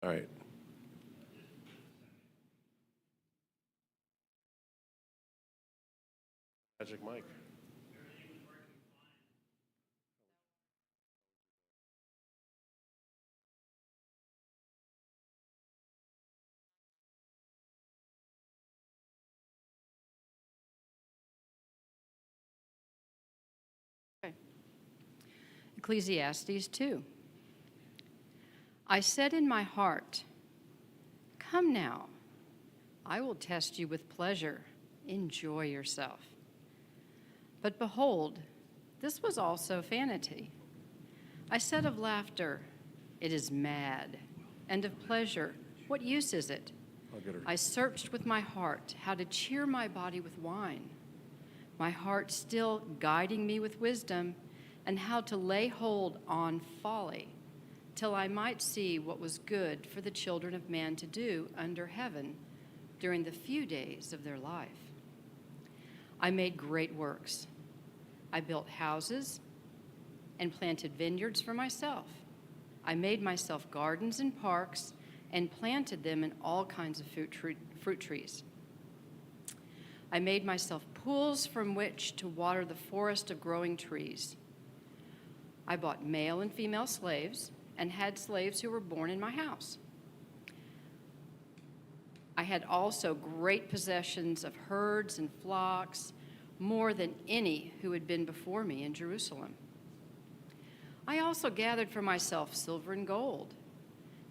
All right. Magic Mike. Okay. Ecclesiastes 2. I said in my heart, "Come now, I will test you with pleasure. Enjoy yourself." But behold, this was also vanity. I said of laughter, "It is mad," and of pleasure, "What use is it?" I'll get her. I searched with my heart how to cheer my body with wine, my heart still guiding me with wisdom, and how to lay hold on folly, till I might see what was good for the children of man to do under heaven during the few days of their life. I made great works. I built houses and planted vineyards for myself. I made myself gardens and parks and planted them in all kinds of fruit trees. I made myself pools from which to water the forest of growing trees. I bought male and female slaves and had slaves who were born in my house. I had also great possessions of herds and flocks, more than any who had been before me in Jerusalem. I also gathered for myself silver and gold,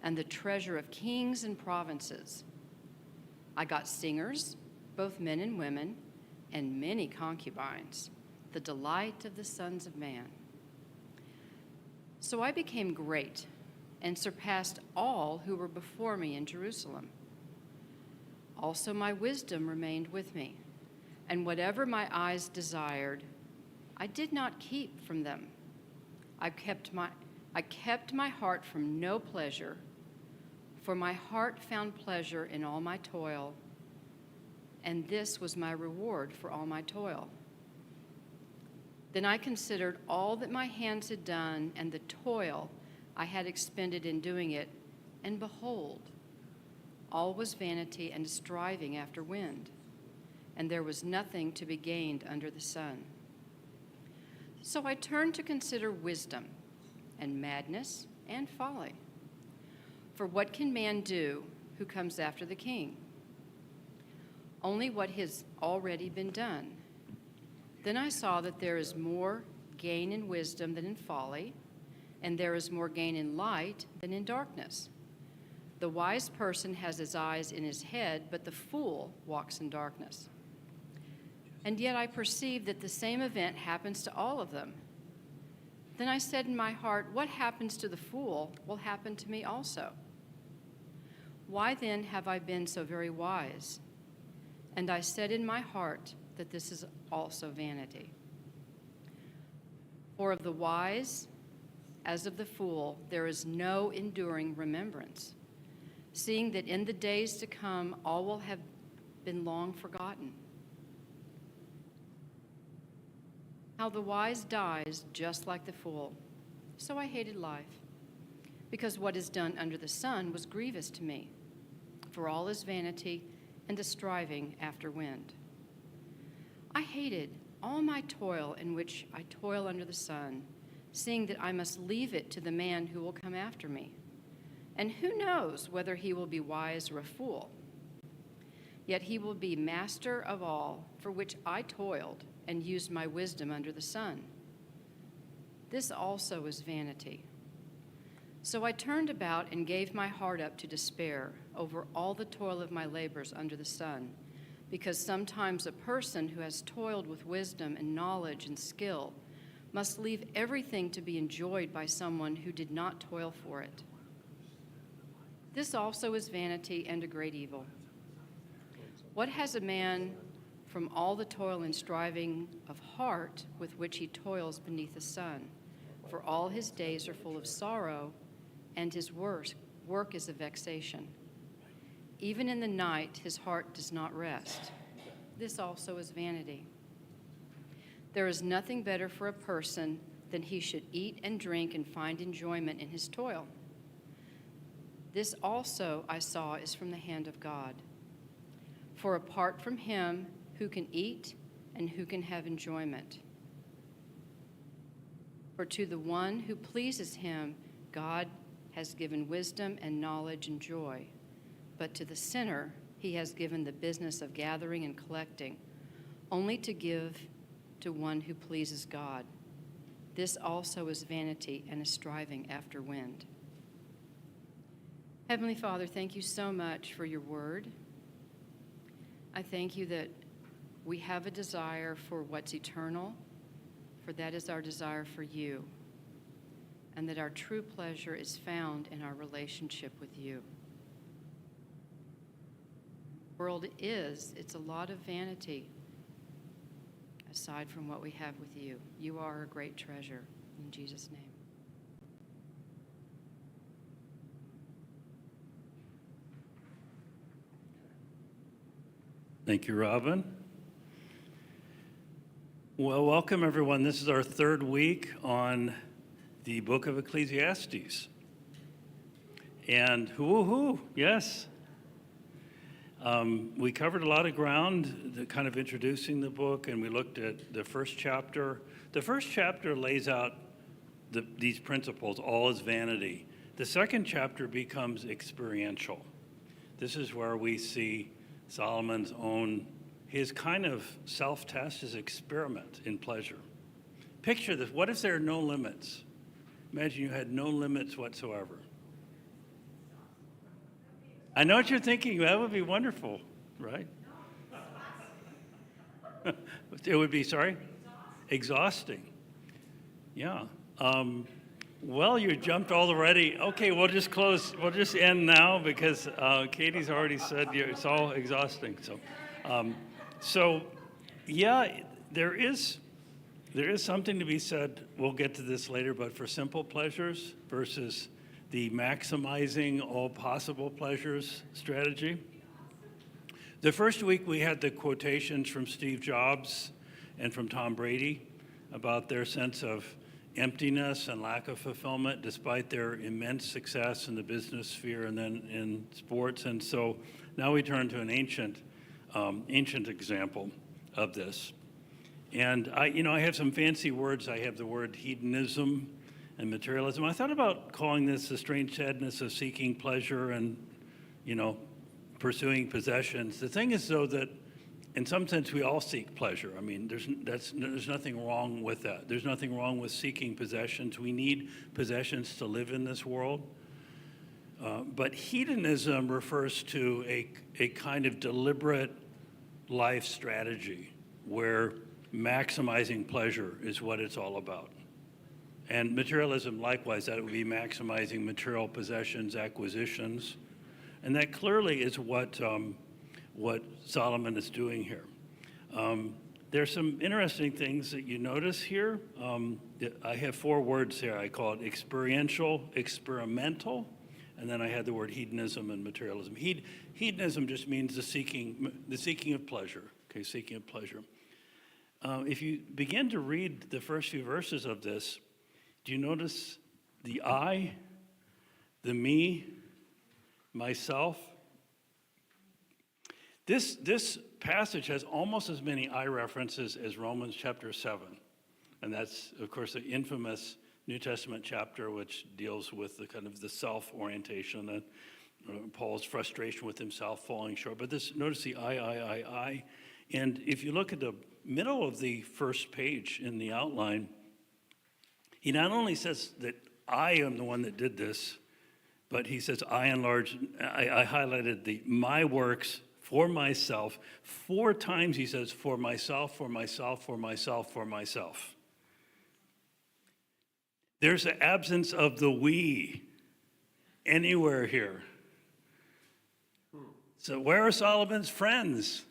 and the treasure of kings and provinces. I got singers, both men and women, and many concubines, the delight of the sons of man. So I became great and surpassed all who were before me in Jerusalem. Also my wisdom remained with me, and whatever my eyes desired, I did not keep from them. I kept my heart from no pleasure, for my heart found pleasure in all my toil, and this was my reward for all my toil. Then I considered all that my hands had done and the toil I had expended in doing it, and behold, all was vanity and striving after wind, and there was nothing to be gained under the sun. So I turned to consider wisdom and madness and folly. For what can man do who comes after the king? Only what has already been done. Then I saw that there is more gain in wisdom than in folly, and there is more gain in light than in darkness. The wise person has his eyes in his head, but the fool walks in darkness. And yet I perceive that the same event happens to all of them. Then I said in my heart, what happens to the fool will happen to me also. Why then have I been so very wise? And I said in my heart that this is also vanity. For of the wise, as of the fool, there is no enduring remembrance, seeing that in the days to come all will have been long forgotten. How the wise dies just like the fool. So I hated life, because what is done under the sun was grievous to me, for all is vanity and a striving after wind. I hated all my toil in which I toil under the sun, seeing that I must leave it to the man who will come after me. And who knows whether he will be wise or a fool? Yet he will be master of all for which I toiled and used my wisdom under the sun. This also is vanity. So I turned about and gave my heart up to despair over all the toil of my labors under the sun, because sometimes a person who has toiled with wisdom and knowledge and skill must leave everything to be enjoyed by someone who did not toil for it. This also is vanity and a great evil. What has a man from all the toil and striving of heart with which he toils beneath the sun? For all his days are full of sorrow, and his work is a vexation. Even in the night his heart does not rest. This also is vanity. There is nothing better for a person than he should eat and drink and find enjoyment in his toil. This also I saw is from the hand of God. For apart from him, who can eat and who can have enjoyment? For to the one who pleases him, God has given wisdom and knowledge and joy. But to the sinner, he has given the business of gathering and collecting, only to give to one who pleases God. This also is vanity and a striving after wind. Heavenly Father, thank you so much for your word. I thank you that we have a desire for what's eternal, for that is our desire for you, and that our true pleasure is found in our relationship with you. The world it's a lot of vanity aside from what we have with you. You are a great treasure. In Jesus' name. Thank you, Robin. Well, welcome everyone. This is our third week on the book of Ecclesiastes. And woo-hoo, yes. We covered a lot of ground, kind of introducing the book, and we looked at the first chapter. The first chapter lays out these principles, all is vanity. The second chapter becomes experiential. This is where we see Solomon's his kind of self-test, his experiment in pleasure. Picture this. What if there are no limits? Imagine you had no limits whatsoever. I know what you're thinking. That would be wonderful, right? It would be, sorry? Exhausting. Yeah. Well, you jumped already. Okay, we'll just close. We'll just end now because Katie's already said it's all exhausting. So, yeah, there is something to be said. We'll get to this later, but for simple pleasures versus the maximizing all possible pleasures strategy. The first week we had the quotations from Steve Jobs and from Tom Brady about their sense of emptiness and lack of fulfillment despite their immense success in the business sphere and then in sports. And so now we turn to an ancient example of this. And I have some fancy words. I have the word hedonism and materialism. I thought about calling this the strange sadness of seeking pleasure and, pursuing possessions. The thing is, though, that in some sense we all seek pleasure. I mean, there's nothing wrong with that. There's nothing wrong with seeking possessions. We need possessions to live in this world. But hedonism refers to a kind of deliberate life strategy where maximizing pleasure is what it's all about. And materialism, likewise, that would be maximizing material possessions, acquisitions. And that clearly is what Solomon is doing here. There's some interesting things that you notice here. I have four words here. I call it experiential, experimental, and then I had the word hedonism and materialism. Hedonism just means the seeking of pleasure. Okay, seeking of pleasure. If you begin to read the first few verses of this, do you notice the I, the me, myself? This passage has almost as many I references as Romans chapter 7. And that's, of course, the infamous New Testament chapter which deals with the kind of the self-orientation and Paul's frustration with himself falling short. But notice the I. And if you look at the middle of the first page in the outline, he not only says that I am the one that did this, but he says I highlighted my works for myself. 4 times he says for myself, for myself, for myself, for myself. There's an absence of the we anywhere here. So where are Solomon's friends?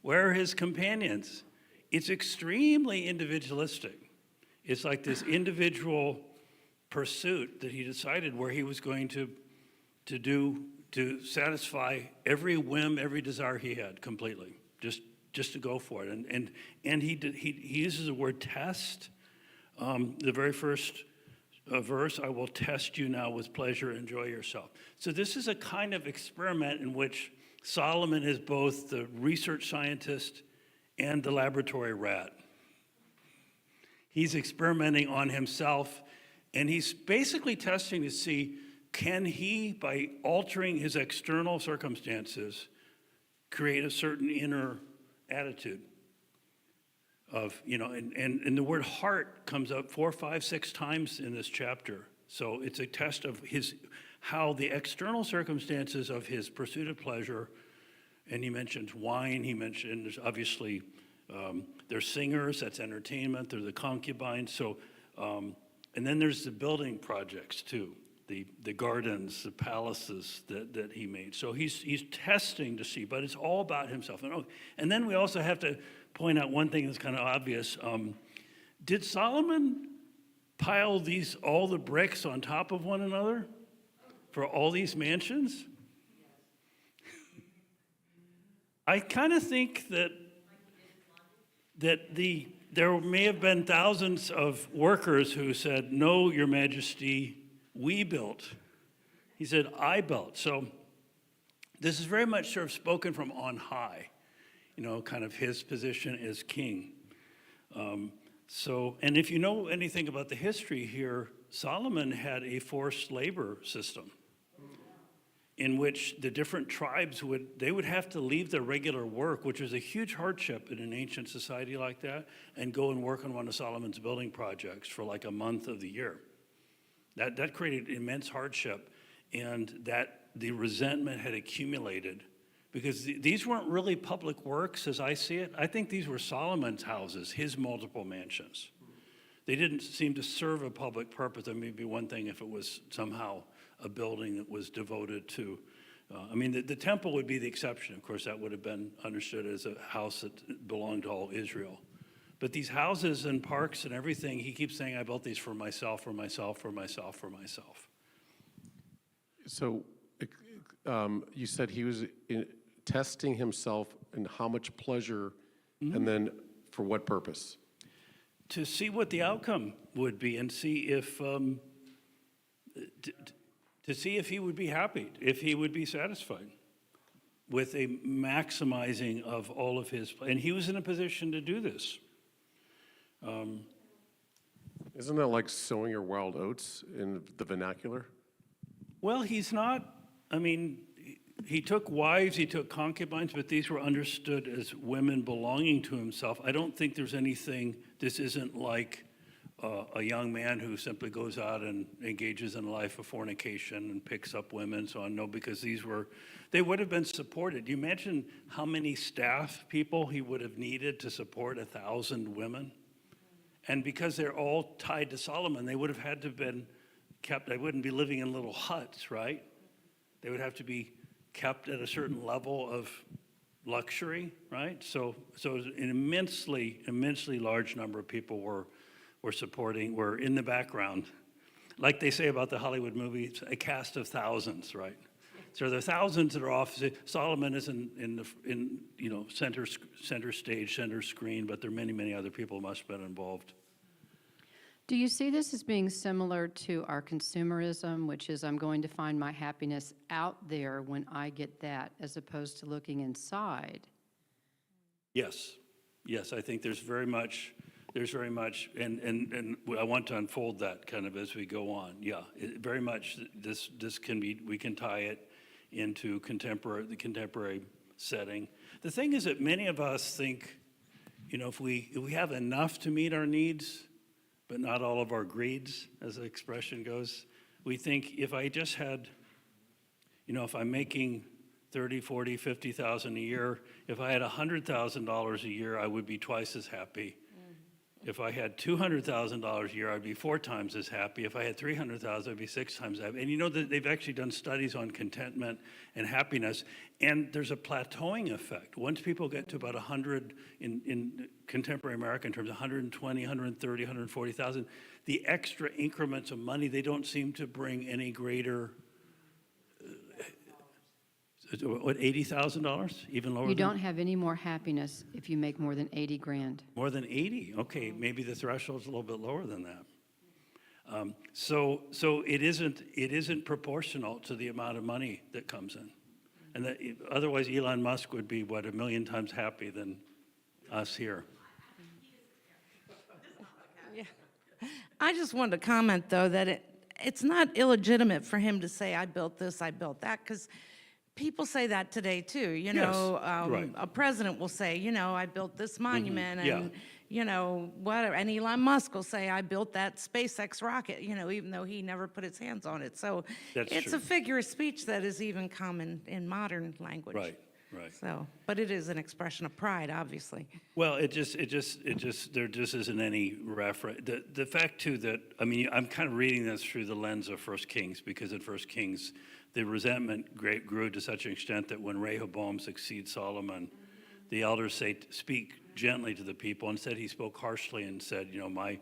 Where are his companions? It's extremely individualistic. It's like this individual pursuit that he decided where he was going to satisfy every whim, every desire he had completely, just to go for it. And he uses the word test. The very first verse, I will test you now with pleasure, enjoy yourself. So this is a kind of experiment in which Solomon is both the research scientist and the laboratory rat. He's experimenting on himself, and he's basically testing to see, can he, by altering his external circumstances, create a certain inner attitude of, and the word heart comes up 4, 5, 6 times in this chapter. So it's a test of how the external circumstances of his pursuit of pleasure, and he mentions wine, there's obviously, they're singers, that's entertainment, they're the concubines, so, and then there's the building projects too, the gardens, the palaces that he made. So he's testing to see, but it's all about himself. And then we also have to point out one thing that's kind of obvious. Did Solomon pile all the bricks on top of one another for all these mansions? I kind of think that there may have been thousands of workers who said, "No, Your Majesty, we built." He said, "I built." So this is very much sort of spoken from on high, kind of his position as king. And if you know anything about the history here, Solomon had a forced labor system in which the different tribes would have to leave their regular work, which was a huge hardship in an ancient society like that, and go and work on one of Solomon's building projects for like a month of the year. That created immense hardship, and that the resentment had accumulated because these weren't really public works as I see it. I think these were Solomon's houses, his multiple mansions. They didn't seem to serve a public purpose. That may be one thing if it was somehow a building that was devoted to, the temple would be the exception. Of course, that would have been understood as a house that belonged to all Israel. But these houses and parks and everything, he keeps saying, I built these for myself, for myself, for myself, for myself. So you said he was testing himself in how much pleasure, and then for what purpose? To see what the outcome would be and see if, to see if he would be happy, if he would be satisfied with a maximizing of all of his, and he was in a position to do this. Isn't that like sowing your wild oats in the vernacular? Well, he's not, he took wives, he took concubines, but these were understood as women belonging to himself. I don't think there's anything, this isn't like a young man who simply goes out and engages in a life of fornication and picks up women, so on. No, because they would have been supported. You imagine how many staff people he would have needed to support 1,000 women? And because they're all tied to Solomon, they would have had to have been kept, they wouldn't be living in little huts, right? They would have to be kept at a certain level of luxury, right? So an immensely large number of people were in the background. Like they say about the Hollywood movie, it's a cast of thousands, right? So there are thousands that are off. Solomon is in center stage, center screen, but there are many other people who must have been involved. Do you see this as being similar to our consumerism, which is I'm going to find my happiness out there when I get that, as opposed to looking inside? Yes, I think there's very much, and I want to unfold that kind of as we go on. Yeah, very much this can be, we can tie it into the contemporary setting. The thing is that many of us think, if we have enough to meet our needs, but not all of our greeds, as the expression goes, we think if I just had, if I'm making 30, 40, 50,000 a year, if I had $100,000 a year, I would be twice as happy. If I had $200,000 a year, I'd be 4 times as happy. If I had $300,000, I'd be 6 times as happy. And that they've actually done studies on contentment and happiness, and there's a plateauing effect. Once people get to about 100 in contemporary American terms, 120, 130, 140,000, the extra increments of money, they don't seem to bring any greater. What, $80,000? Even lower? You don't have any more happiness if you make more than 80 grand. More than 80? Okay, maybe the threshold's a little bit lower than that. So it isn't proportional to the amount of money that comes in. And that, otherwise Elon Musk would be, what, 1,000,000 times happy than us here. I just wanted to comment, though, that it's not illegitimate for him to say, I built this, I built that, because people say that today, too. You know, right. a president will say, you know, I built this monument, yeah. and, you know, whatever. And Elon Musk will say, I built that SpaceX rocket, you know, even though he never put his hands on it. So That's it's true. a figure of speech that is even common in modern language. Right. So, but it is an expression of pride, obviously. Well, there just isn't any reference. The fact too that, I mean, I'm kind of reading this through the lens of 1 Kings, because in 1 Kings, the resentment grew to such an extent that when Rehoboam succeeds Solomon, the elders say, speak gently to the people. Instead, he spoke harshly and said, you know, my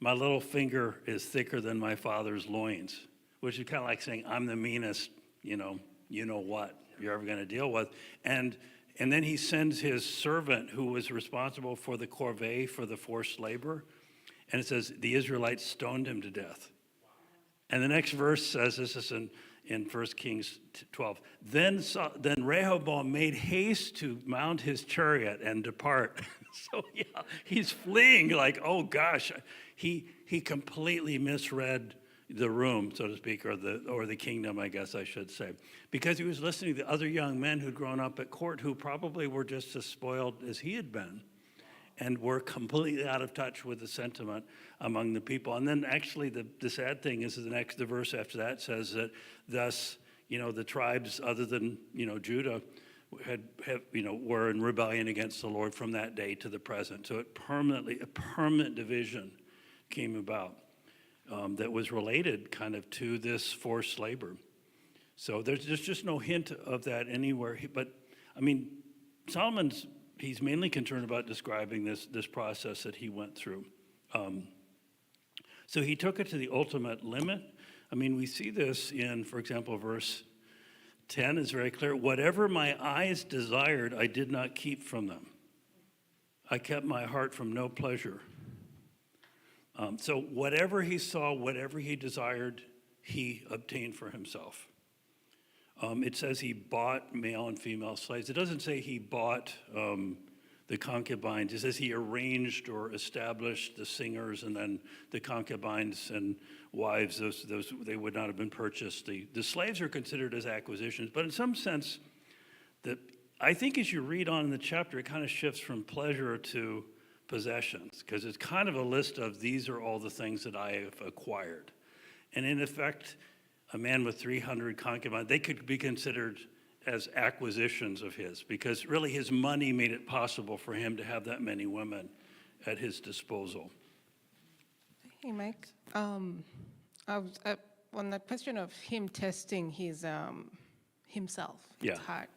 little finger is thicker than my father's loins, which is kind of like saying, I'm the meanest, you know what you're ever going to deal with. And then he sends his servant who was responsible for the corvée, for the forced labor. And it says, the Israelites stoned him to death. And the next verse says, this is in 1 Kings 12, then Rehoboam made haste to mount his chariot and depart. So yeah, he's fleeing like, oh gosh, he completely misread the room, so to speak, or the kingdom, I guess I should say, because he was listening to other young men who'd grown up at court who probably were just as spoiled as he had been, and were completely out of touch with the sentiment among the people. And then actually the sad thing is the verse after that says that thus, you know, the tribes other than, you know, Judah were in rebellion against the Lord from that day to the present. So a permanent division came about. That was related kind of to this forced labor. So there's just no hint of that anywhere. But, I mean, he's mainly concerned about describing this process that he went through. So he took it to the ultimate limit. I mean, we see this in, for example, verse 10 is very clear. Whatever my eyes desired, I did not keep from them. I kept my heart from no pleasure. So whatever he saw, whatever he desired, he obtained for himself. It says he bought male and female slaves. It doesn't say he bought the concubines. It says he arranged or established the singers, and then the concubines and wives, those they would not have been purchased. The slaves are considered as acquisitions, but in some sense, I think as you read on in the chapter, it kind of shifts from pleasure to possessions, because it's kind of a list of these are all the things that I have acquired. And in effect, a man with 300 concubines, they could be considered as acquisitions of his, because really his money made it possible for him to have that many women at his disposal. Hey, Mike. I was, on the question of him testing his himself, his Yeah. heart,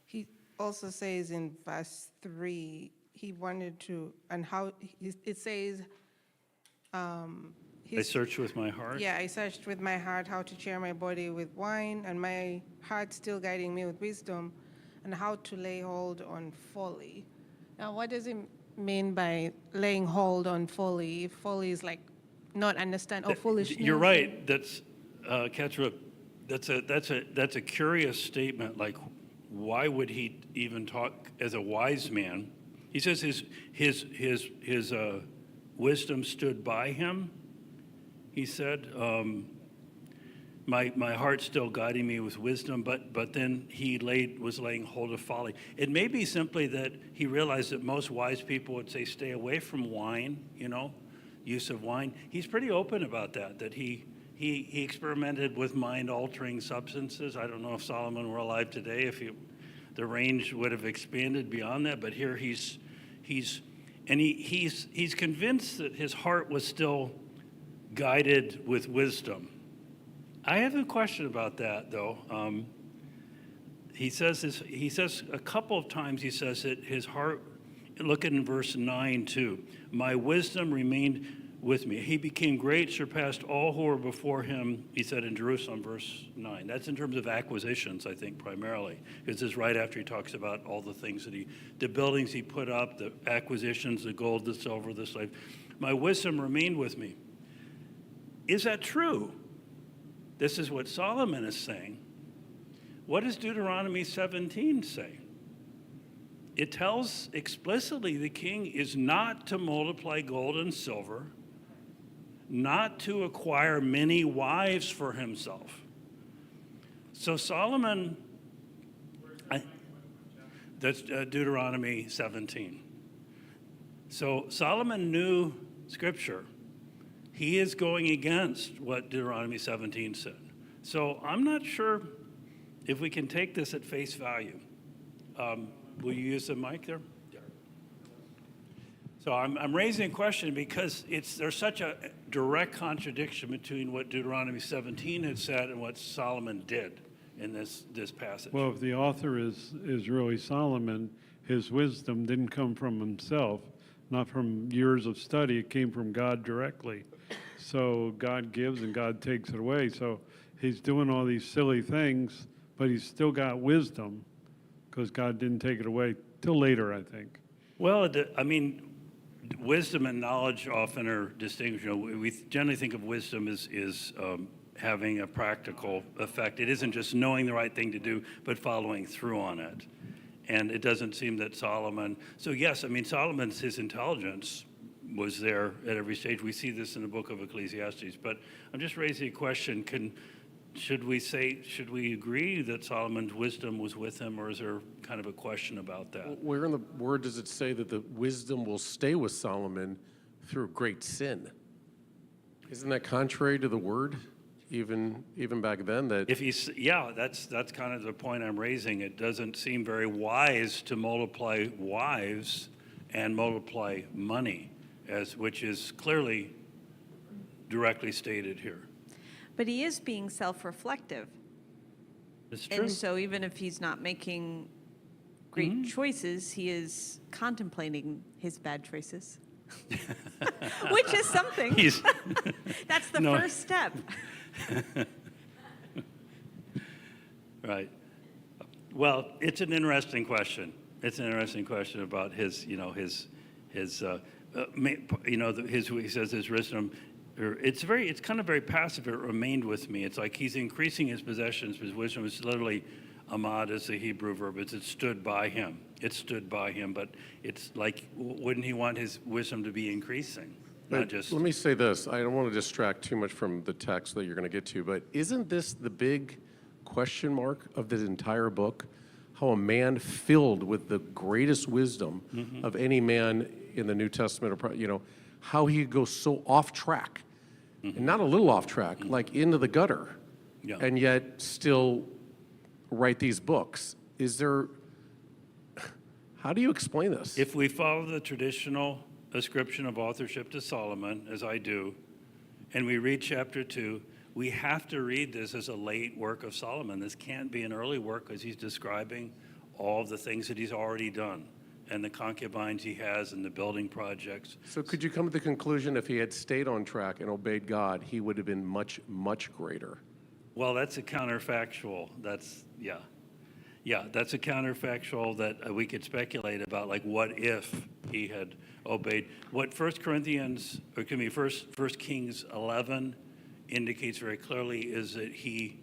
he also says in verse 3, he wanted to, and how it says, I searched with my heart. yeah, I searched with my heart how to cheer my body with wine, and my heart still guiding me with wisdom, and how to lay hold on folly. Now, what does it mean by laying hold on folly? If folly is like not understand or foolishness. You're right. That's Katra. That's a curious statement. Like, why would he even talk as a wise man? He says his wisdom stood by him. He said, my heart still guiding me with wisdom, but then he was laying hold of folly. It may be simply that he realized that most wise people would say, stay away from wine, use of wine. He's pretty open about that he experimented with mind-altering substances. I don't know if Solomon were alive today, if the range would have expanded beyond that, but here he's convinced that his heart was still guided with wisdom. I have a question about that, though. He says a couple of times, he says that his heart, look at in verse 9 too, my wisdom remained with me. He became great, surpassed all who were before him, he said in Jerusalem, verse 9. That's in terms of acquisitions, I think, primarily. Because this is right after he talks about all the things the buildings he put up, the acquisitions, the gold, the silver, the slave. My wisdom remained with me. is that true? This is what Solomon is saying. What does Deuteronomy 17 say? It tells explicitly the king is not to multiply gold and silver, not to acquire many wives for himself. So Solomon, that's Deuteronomy 17. So Solomon knew Scripture. He is going against what Deuteronomy 17 said. So I'm not sure if we can take this at face value. Will you use the mic there? So I'm raising a question because there's such a direct contradiction between what Deuteronomy 17 had said and what Solomon did in this passage. Well, if the author is really Solomon, his wisdom didn't come from himself, not from years of study. It came from God directly. So God gives and God takes it away. So he's doing all these silly things, but he's still got wisdom because God didn't take it away till later, I think. Well, I mean, wisdom and knowledge often are distinguished. You know, we generally think of wisdom as having a practical effect. It isn't just knowing the right thing to do, but following through on it. And it doesn't seem that Solomon, so yes, I mean, his intelligence was there at every stage. We see this in the book of Ecclesiastes, but I'm just raising a question. Should we agree that Solomon's wisdom was with him, or is there kind of a question about that? Where in the word does it say that the wisdom will stay with Solomon through great sin? Isn't that contrary to the word, even back then? That That's kind of the point I'm raising. It doesn't seem very wise to multiply wives and multiply money, which is clearly directly stated here. But he is being self-reflective. It's true. And so even if he's not making great choices, he is contemplating his bad choices, which is something. That's the first step. Right. Well, it's an interesting question. It's an interesting question about he says his wisdom. It's kind of very passive. It remained with me. It's like he's increasing his possessions. His wisdom is literally amad is the Hebrew verb. It stood by him. It stood by him. But it's like, wouldn't he want his wisdom to be increasing? Not just. Let me say this. I don't want to distract too much from the text that you're going to get to, but isn't this the big question mark of this entire book? How a man filled with the greatest wisdom of any man in the New Testament, or how he goes so off track. And not a little off track, like into the gutter, and yet still write these books. How do you explain this? If we follow the traditional ascription of authorship to Solomon, as I do, and we read chapter 2, we have to read this as a late work of Solomon. This can't be an early work because he's describing all of the things that he's already done and the concubines he has and the building projects. So could you come to the conclusion if he had stayed on track and obeyed God, he would have been much, much greater? Well, that's a counterfactual. That's a counterfactual that we could speculate about, like what if he had obeyed. What 1 Kings 11 indicates very clearly is that he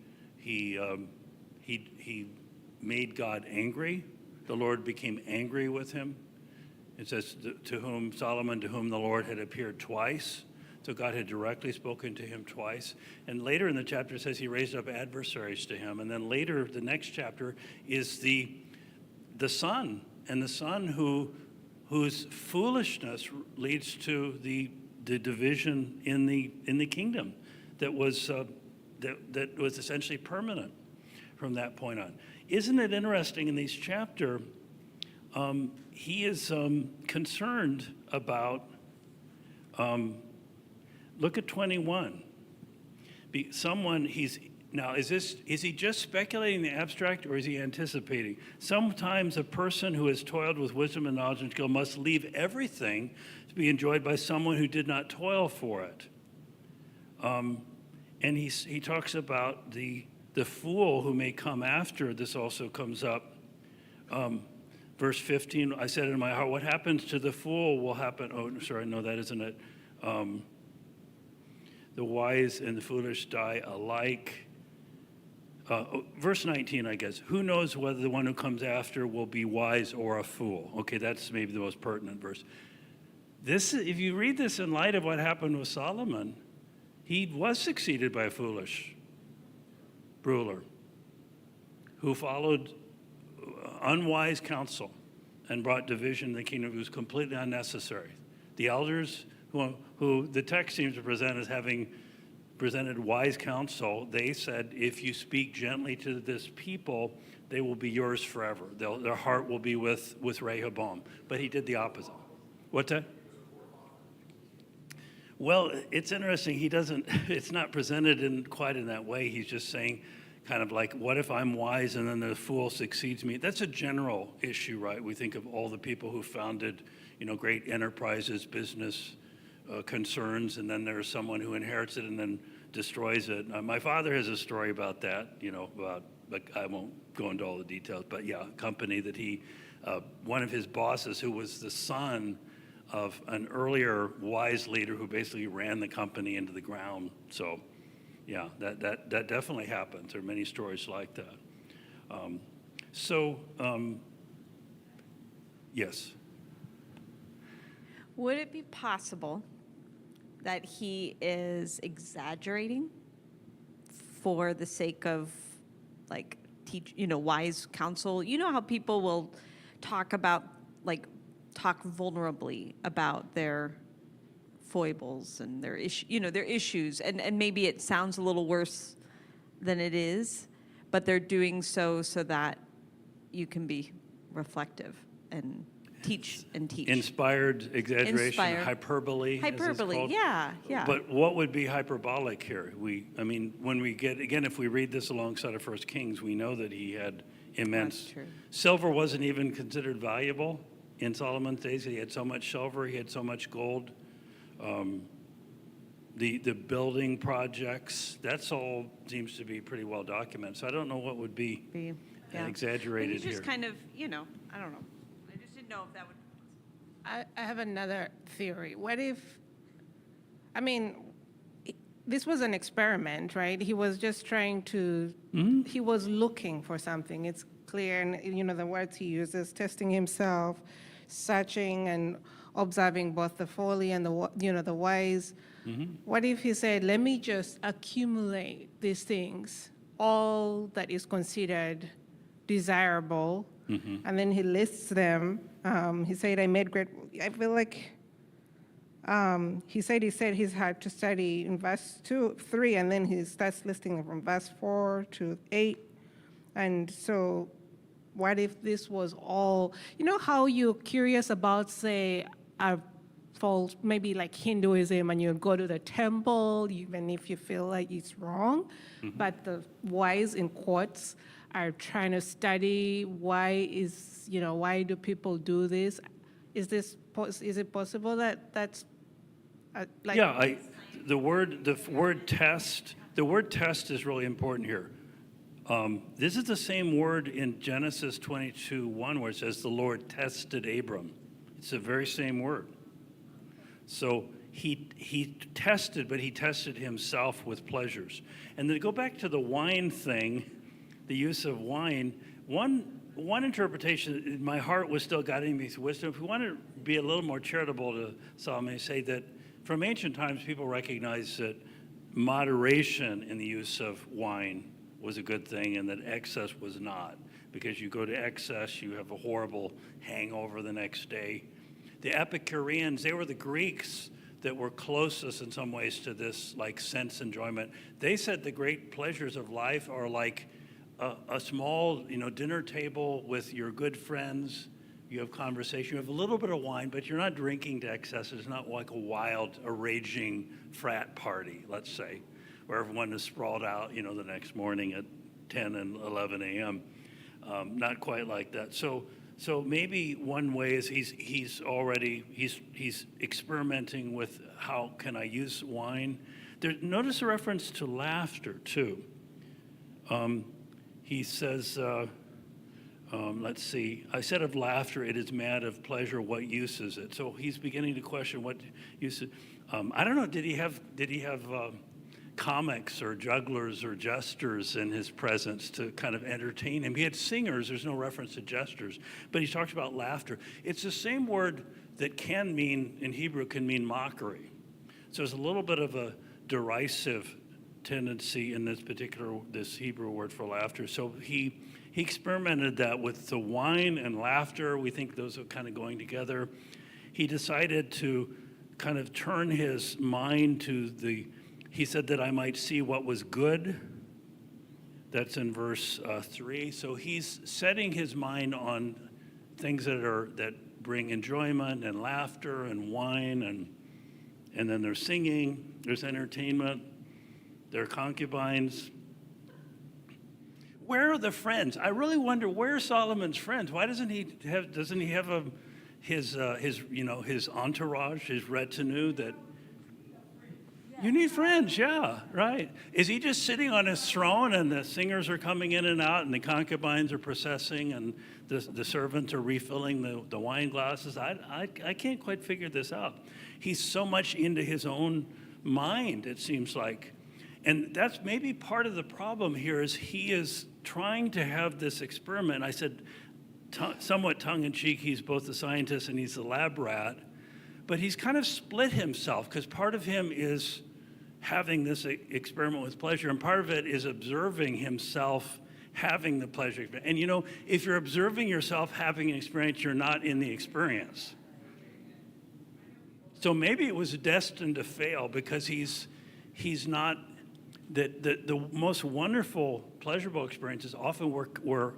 made God angry. The Lord became angry with him. It says, to whom the Lord had appeared twice. So God had directly spoken to him twice. And later in the chapter it says he raised up adversaries to him. And then later, the next chapter is the son, and the son whose foolishness leads to the division in the kingdom that was essentially permanent from that point on. Isn't it interesting in this chapter, he is concerned about, look at 21. Is he just speculating the abstract, or is he anticipating? Sometimes a person who has toiled with wisdom and knowledge and skill must leave everything to be enjoyed by someone who did not toil for it. And he talks about the fool who may come after. This also comes up. Verse 15, I said in my heart, what happens to the fool will happen. Oh, sorry, no, that isn't it. The wise and the foolish die alike. Verse 19, I guess. Who knows whether the one who comes after will be wise or a fool? Okay, that's maybe the most pertinent verse. If you read this in light of what happened with Solomon, he was succeeded by a foolish ruler who followed unwise counsel and brought division in the kingdom. It was completely unnecessary. The elders, who the text seems to present as having presented wise counsel, they said, if you speak gently to this people, they will be yours forever. Their heart will be with Rehoboam. But he did the opposite. What's that? Well, it's interesting. It's not presented quite in that way. He's just saying, kind of like, what if I'm wise and then the fool succeeds me? That's a general issue, right? We think of all the people who founded, great enterprises, business concerns, and then there's someone who inherits it and then destroys it. My father has a story about that, but I won't go into all the details. But yeah, a company that one of his bosses, who was the son of an earlier wise leader who basically ran the company into the ground. So yeah, that definitely happens. There are many stories like that. Yes. Would it be possible that he is exaggerating for the sake of, like, wise counsel? You know how people will talk vulnerably about their foibles and their issues, and maybe it sounds a little worse than it is, but they're doing so that you can be reflective and teach. Inspired exaggeration, hyperbole. Hyperbole, yeah. But what would be hyperbolic here? When we get, again, if we read this alongside of 1 Kings, we know that he had immense. That's true. Silver wasn't even considered valuable in Solomon's days. He had so much silver, he had so much gold. The building projects, that's all seems to be pretty well documented. So I don't know what would be exaggerated He's just here. kind of, I don't know. I just didn't know if that would. I have another theory. What if, this was an experiment, right? He was just trying to, he was looking for something. It's clear, and the words he uses, testing himself, searching and observing both the folly and the wise. What if he said, let me just accumulate these things, all that is considered desirable, and then he lists them. He said, I feel like he said he set his heart to study in verse 3, and then he starts listing them from verse 4 to 8. And so what if this was all, how you're curious about, say, a false, maybe like Hinduism, and you go to the temple, even if you feel like it's wrong, but the wise, in quotes, are trying to study why do people do this? Is it possible that that's like? Yeah, the word test is really important here. This is the same word in Genesis 22:1 where it says the Lord tested Abram. It's the very same word. So he tested, but he tested himself with pleasures. And then to go back to the wine thing, the use of wine, one interpretation, my heart was still guiding me through wisdom. If we want to be a little more charitable to Solomon, say that from ancient times, people recognized that moderation in the use of wine was a good thing and that excess was not. Because you go to excess, you have a horrible hangover the next day. The Epicureans, they were the Greeks that were closest in some ways to this like sense enjoyment. They said the great pleasures of life are like a small, dinner table with your good friends. You have conversation, you have a little bit of wine, but you're not drinking to excess. It's not like a raging frat party, let's say, where everyone is sprawled out, the next morning at 10 and 11 a.m. Not quite like that. So maybe one way is he's experimenting with how can I use wine. Notice a reference to laughter too. He says, let's see. I said of laughter, it is mad; of pleasure, what use is it? So he's beginning to question what use. I don't know. Did he have comics or jugglers or jesters in his presence to kind of entertain him? He had singers. There's no reference to jesters, but he talks about laughter. It's the same word that can mean in Hebrew can mean mockery. So there's a little bit of a derisive tendency in this Hebrew word for laughter. So he experimented that with the wine and laughter. We think those are kind of going together. He decided to kind of turn his mind to he said that I might see what was good. That's in verse 3. So he's setting his mind on things that bring enjoyment and laughter and wine, and then there's singing, there's entertainment, there are concubines. Where are the friends? I really wonder, where are Solomon's friends? Why doesn't he have his entourage, his retinue that you need friends, yeah, right. Is he just sitting on his throne and the singers are coming in and out and the concubines are processing and the servants are refilling the wine glasses? I can't quite figure this out. He's so much into his own mind, it seems like. And that's maybe part of the problem here is he is trying to have this experiment. I said, somewhat tongue-in-cheek, he's both a scientist and he's a lab rat. But he's kind of split himself because part of him is having this experiment with pleasure, and part of it is observing himself having the pleasure. And if you're observing yourself having an experience, you're not in the experience. So maybe it was destined to fail because he's not. The most wonderful pleasurable experiences often were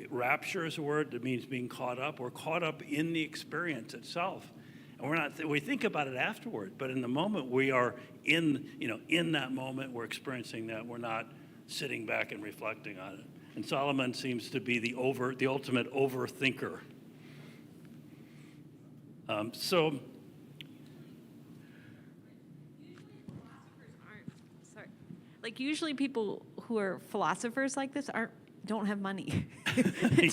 rapture is a word that means being caught up. We're caught up in the experience itself. And we think about it afterward, but in the moment we are in that moment, we're experiencing that. We're not sitting back and reflecting on it. And Solomon seems to be the ultimate overthinker. Like usually people who are philosophers like this don't have money.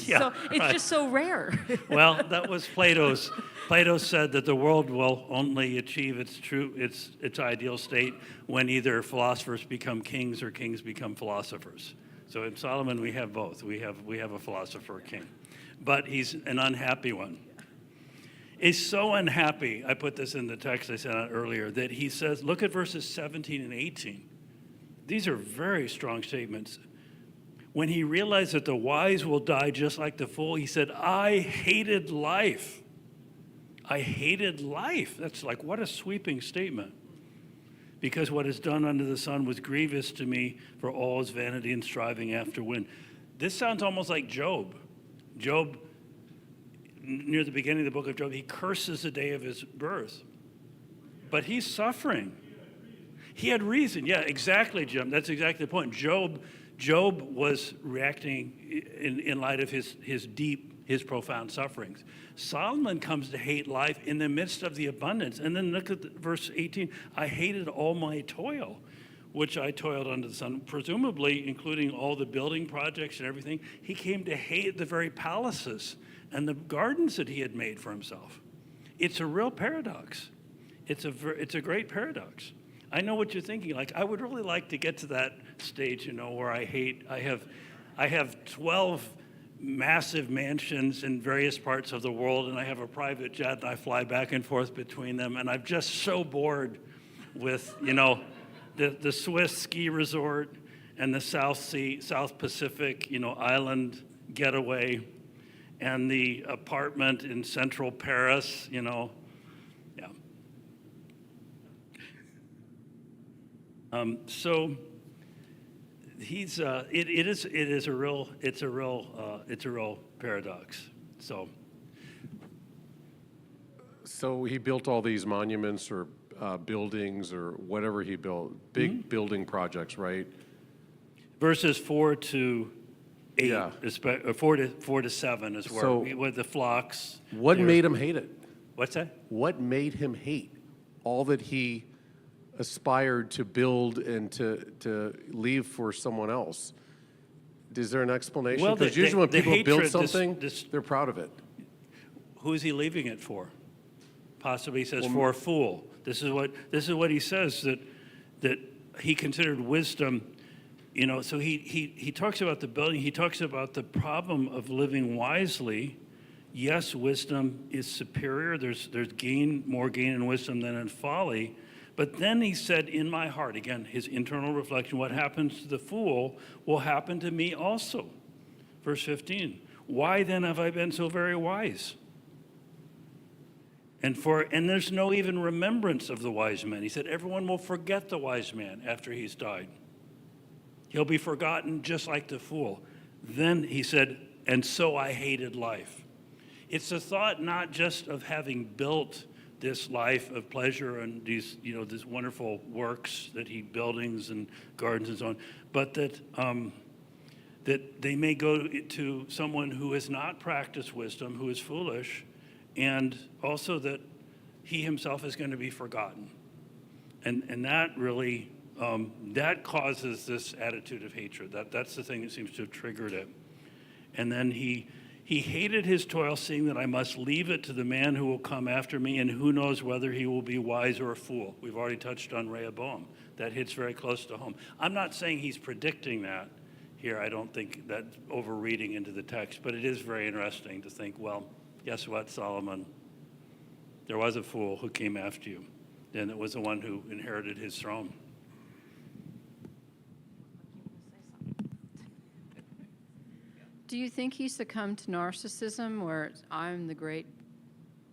Yeah, so it's right. just so rare. Well, that was Plato's. Plato said that the world will only achieve its ideal state when either philosophers become kings or kings become philosophers. So in Solomon we have both. We have a philosopher king, but he's an unhappy one. He's so unhappy. I put this in the text I sent out earlier that he says, look at verses 17 and 18. These are very strong statements. When he realized that the wise will die just like the fool, he said, I hated life. I hated life. That's like, what a sweeping statement. Because what is done under the sun was grievous to me, for all is vanity and striving after wind. This sounds almost like Job. Job, near the beginning of the book of Job, he curses the day of his birth. But he's suffering. He had reason. Yeah, exactly, Jim. That's exactly the point. Job was reacting in light of his profound sufferings. Solomon comes to hate life in the midst of the abundance. And then look at verse 18. I hated all my toil, which I toiled under the sun, presumably including all the building projects and everything. He came to hate the very palaces and the gardens that he had made for himself. It's a real paradox. It's a great paradox. I know what you're thinking. Like, I would really like to get to that stage, where I have 12 massive mansions in various parts of the world, and I have a private jet, and I fly back and forth between them, and I'm just so bored with, the Swiss ski resort and the South Pacific, island getaway, and the apartment in central Paris, Yeah. So he's it is a real paradox. So he built all these monuments or buildings or whatever he built, big building projects, right? Verses 4 to 8, Yeah. 4 to 7 is where So with the flocks. What there. made him hate it? What's that? What made him hate all that he aspired to build and to leave for someone else? Is there an explanation? Well, Because usually when the people build hatred, something, this they're proud of it. who is he leaving it for? Possibly he says for a fool. This is what he says that he considered wisdom. You know, so he talks about the building. He talks about the problem of living wisely. Yes, wisdom is superior. There's more gain in wisdom than in folly. But then he said, in my heart, again, his internal reflection, what happens to the fool will happen to me also. Verse 15, why then have I been so very wise? And there's no even remembrance of the wise man. He said, everyone will forget the wise man after he's died. He'll be forgotten just like the fool. Then he said, and so I hated life. It's a thought not just of having built this life of pleasure and these wonderful works buildings and gardens and so on, but that they may go to someone who has not practiced wisdom, who is foolish, and also that he himself is going to be forgotten. And that really, that causes this attitude of hatred. That's the thing that seems to have triggered it. And then he hated his toil, seeing that I must leave it to the man who will come after me, and who knows whether he will be wise or a fool. We've already touched on Rehoboam. That hits very close to home. I'm not saying he's predicting that here. I don't think that's overreading into the text, but it is very interesting to think, well, guess what, Solomon? There was a fool who came after you, and it was the one who inherited his throne. Do you think he succumbed to narcissism, where I'm the great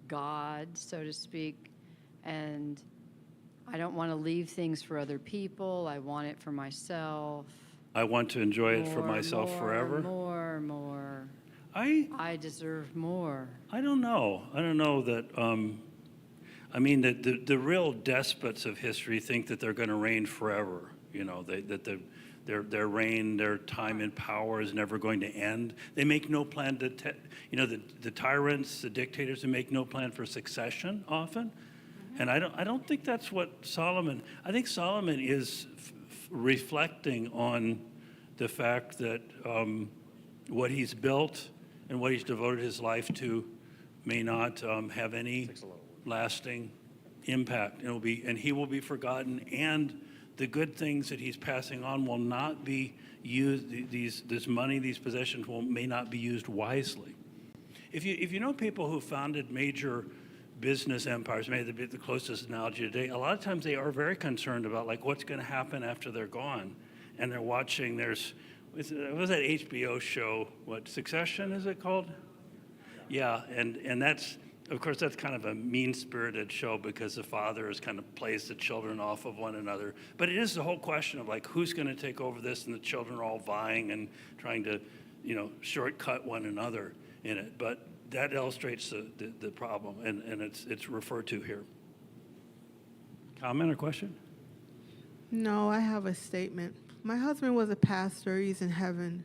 God, so to speak, and I don't want to leave things for other people, I want it for myself? I want to enjoy it for myself forever. More. I deserve more. I don't know. I don't know that. I mean, the real despots of history think that they're going to reign forever. You know, their reign, their time in power is never going to end. They make no plan to, the tyrants, the dictators, who make no plan for succession often. And I don't think that's what Solomon. I think Solomon is reflecting on the fact that what he's built and what he's devoted his life to may not have any lasting impact. And he will be forgotten, and the good things that he's passing on will not be used. This money, these possessions may not be used wisely. If you know people who founded major business empires, maybe the closest analogy today, a lot of times they are very concerned about like what's going to happen after they're gone, and they're watching. Was that HBO show? What, Succession is it called? Yeah, and that's, of course, that's kind of a mean-spirited show because the father kind of plays the children off of one another. But it is the whole question of like who's going to take over this, and the children are all vying and trying to, shortcut one another in it. But that illustrates the problem, and it's referred to here. Comment or question? No, I have a statement. My husband was a pastor. He's in heaven.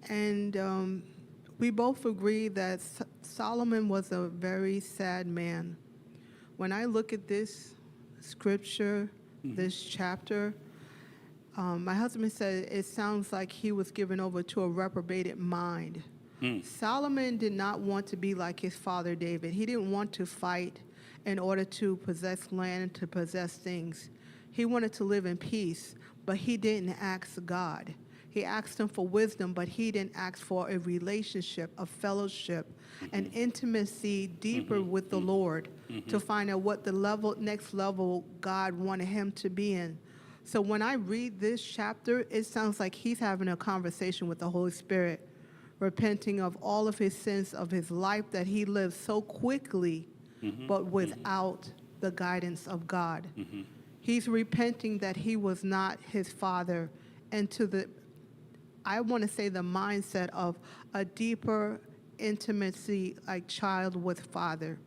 And we both agree that Solomon was a very sad man. When I look at this scripture, this chapter, my husband said it sounds like he was given over to a reprobated mind. Solomon did not want to be like his father David. He didn't want to fight in order to possess land, to possess things. He wanted to live in peace, but he didn't ask God. He asked him for wisdom, but he didn't ask for a relationship, a fellowship, an intimacy deeper with the Lord to find out what the next level God wanted him to be in. So when I read this chapter, it sounds like he's having a conversation with the Holy Spirit, repenting of all of his sins of his life that he lived so quickly, but without the guidance of God. He's repenting that he was not his father, and I want to say the mindset of a deeper intimacy like child with father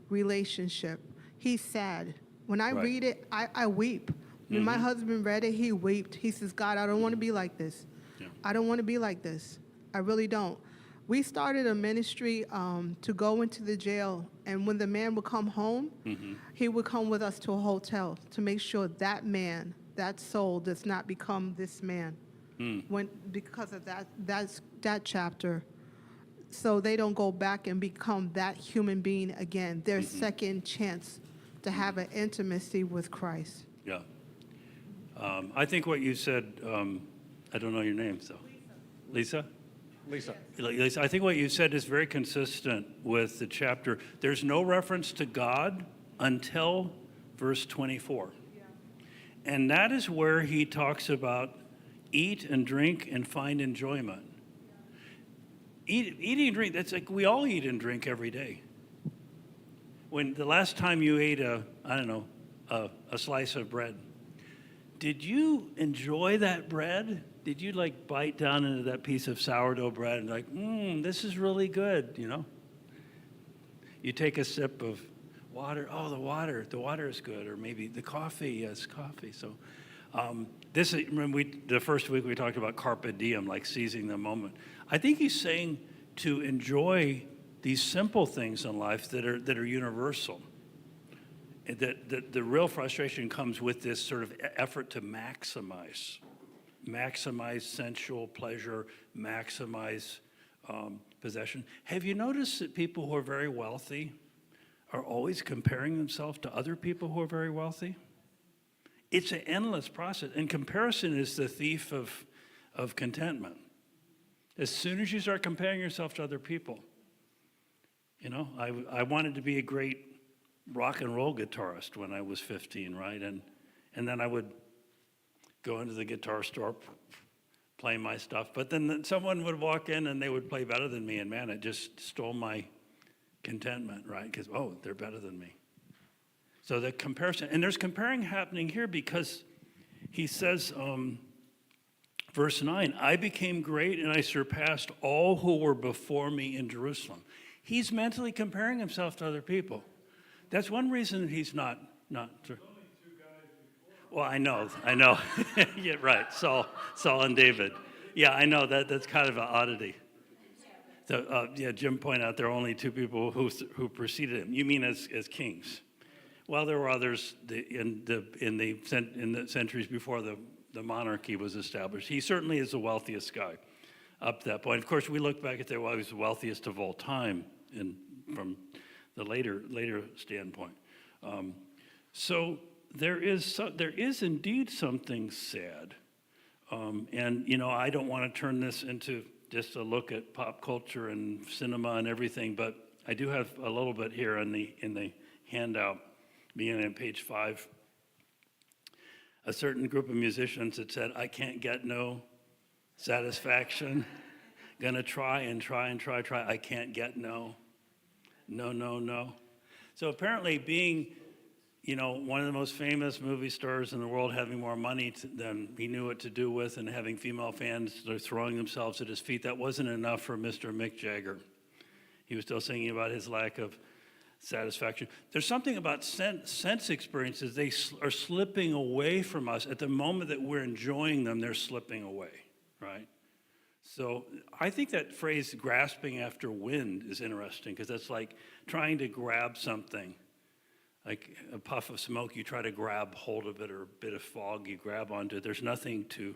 relationship. He's sad. When I read it, I weep. When my husband read it, he wept. He says, God, I don't want to be like this. Yeah. I don't want to be like this. I really don't. We started a ministry to go into the jail, and when the man would come home, he would come with us to a hotel to make sure that man, that soul, does not become this man. because of that chapter. So they don't go back and become that human being again. Their second chance to have an intimacy with Christ. Yeah. I think what you said, I don't know your name, so. Lisa? Lisa. Lisa, I think what you said is very consistent with the chapter. There's no reference to God until verse 24. And that is where he talks about eat and drink and find enjoyment. Eating and drink, that's like we all eat and drink every day. When the last time you ate a slice of bread, did you enjoy that bread? Did you like bite down into that piece of sourdough bread and like, this is really good, you know? You take a sip of water, the water is good, or maybe the coffee, yes, coffee. So remember the first week we talked about carpe diem, like seizing the moment. I think he's saying to enjoy these simple things in life that are universal. That the real frustration comes with this sort of effort to maximize sensual pleasure, maximize possession. Have you noticed that people who are very wealthy are always comparing themselves to other people who are very wealthy? It's an endless process, and comparison is the thief of contentment. As soon as you start comparing yourself to other people, you know, I wanted to be a great rock and roll guitarist when I was 15, right? And then I would go into the guitar store, play my stuff, but then someone would walk in and they would play better than me, and man, it just stole my contentment, right? Because, they're better than me. So the comparison, and there's comparing happening here because he says, verse 9, I became great and I surpassed all who were before me in Jerusalem. He's mentally comparing himself to other people. That's one reason that he's not. Well, I know. Yeah, right. Saul and David. Yeah, I know that's kind of an oddity. So, Jim pointed out there are only two people who preceded him. You mean as kings? Well, there were others in the centuries before the monarchy was established. He certainly is the wealthiest guy up to that point. Of course, we look back at he was the wealthiest of all time from the later standpoint. So there is indeed something sad. And, you know, I don't want to turn this into just a look at pop culture and cinema and everything, but I do have a little bit here in the handout, beginning on page 5. A certain group of musicians that said, I can't get no satisfaction. Gonna try and try and try. I can't get no. So apparently being, you know, one of the most famous movie stars in the world, having more money than he knew what to do with, and having female fans that are throwing themselves at his feet, that wasn't enough for Mr. Mick Jagger. He was still singing about his lack of satisfaction. There's something about sense experiences. They are slipping away from us. At the moment that we're enjoying them, they're slipping away, right? So I think that phrase, grasping after wind, is interesting because that's like trying to grab something. Like a puff of smoke, you try to grab hold of it, or a bit of fog, you grab onto it. There's nothing to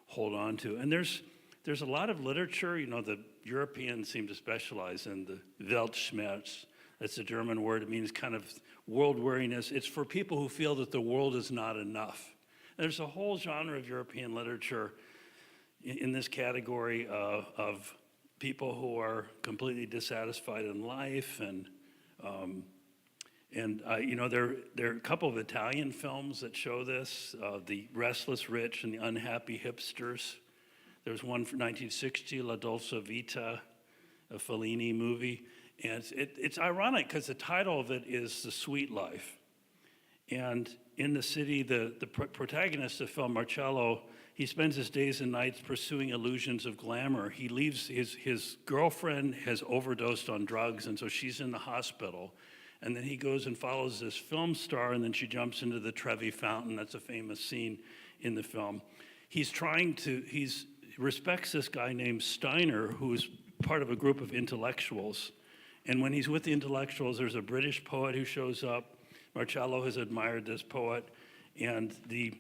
hold on to. And there's a lot of literature, you know, the Europeans seem to specialize in the Weltschmerz. That's a German word. It means kind of world weariness. It's for people who feel that the world is not enough. And there's a whole genre of European literature in this category of people who are completely dissatisfied in life, and you know, there are a couple of Italian films that show this, The Restless Rich and The Unhappy Hipsters. There's one from 1960, La Dolce Vita, a Fellini movie. And it's ironic because the title of it is The Sweet Life. And in the city, the protagonist of the film, Marcello, he spends his days and nights pursuing illusions of glamour. He leaves, his girlfriend has overdosed on drugs, and so she's in the hospital. And then he goes and follows this film star, and then she jumps into the Trevi Fountain. That's a famous scene in the film. He respects this guy named Steiner, who's part of a group of intellectuals. And when he's with the intellectuals, there's a British poet who shows up. Marcello has admired this poet. And the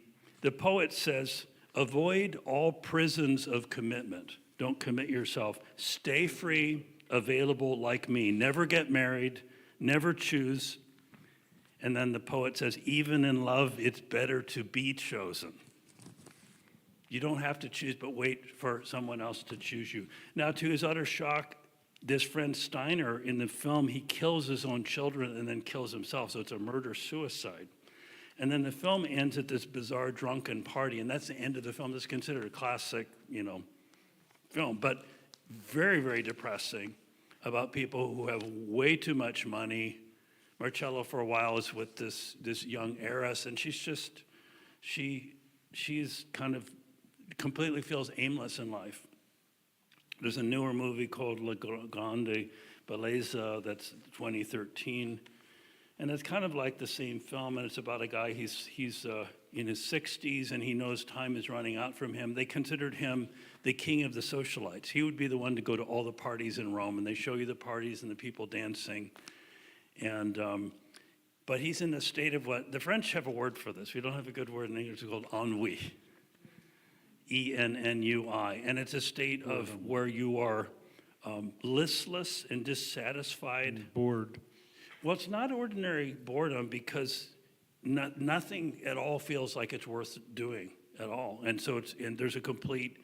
poet says, Avoid all prisons of commitment. Don't commit yourself. Stay free, available like me. Never get married, never choose. And then the poet says, even in love, it's better to be chosen. You don't have to choose, but wait for someone else to choose you. Now, to his utter shock, this friend Steiner, in the film, he kills his own children and then kills himself. So it's a murder-suicide. And then the film ends at this bizarre drunken party, and that's the end of the film. That's considered a classic, film, but very, very depressing about people who have way too much money. Marcello, for a while, is with this young heiress, and she's kind of completely feels aimless in life. There's a newer movie called La Grande Bellezza that's 2013, and it's kind of like the same film, and it's about a guy, he's in his 60s, and he knows time is running out from him. They considered him the king of the socialites. He would be the one to go to all the parties in Rome, and they show you the parties and the people dancing. And but he's in a state of what, the French have a word for this. We don't have a good word in English. It's called ennui. ENNUI. And it's a state of where you are listless and dissatisfied. Bored. Well, it's not ordinary boredom because nothing at all feels like it's worth doing at all. And so there's a complete,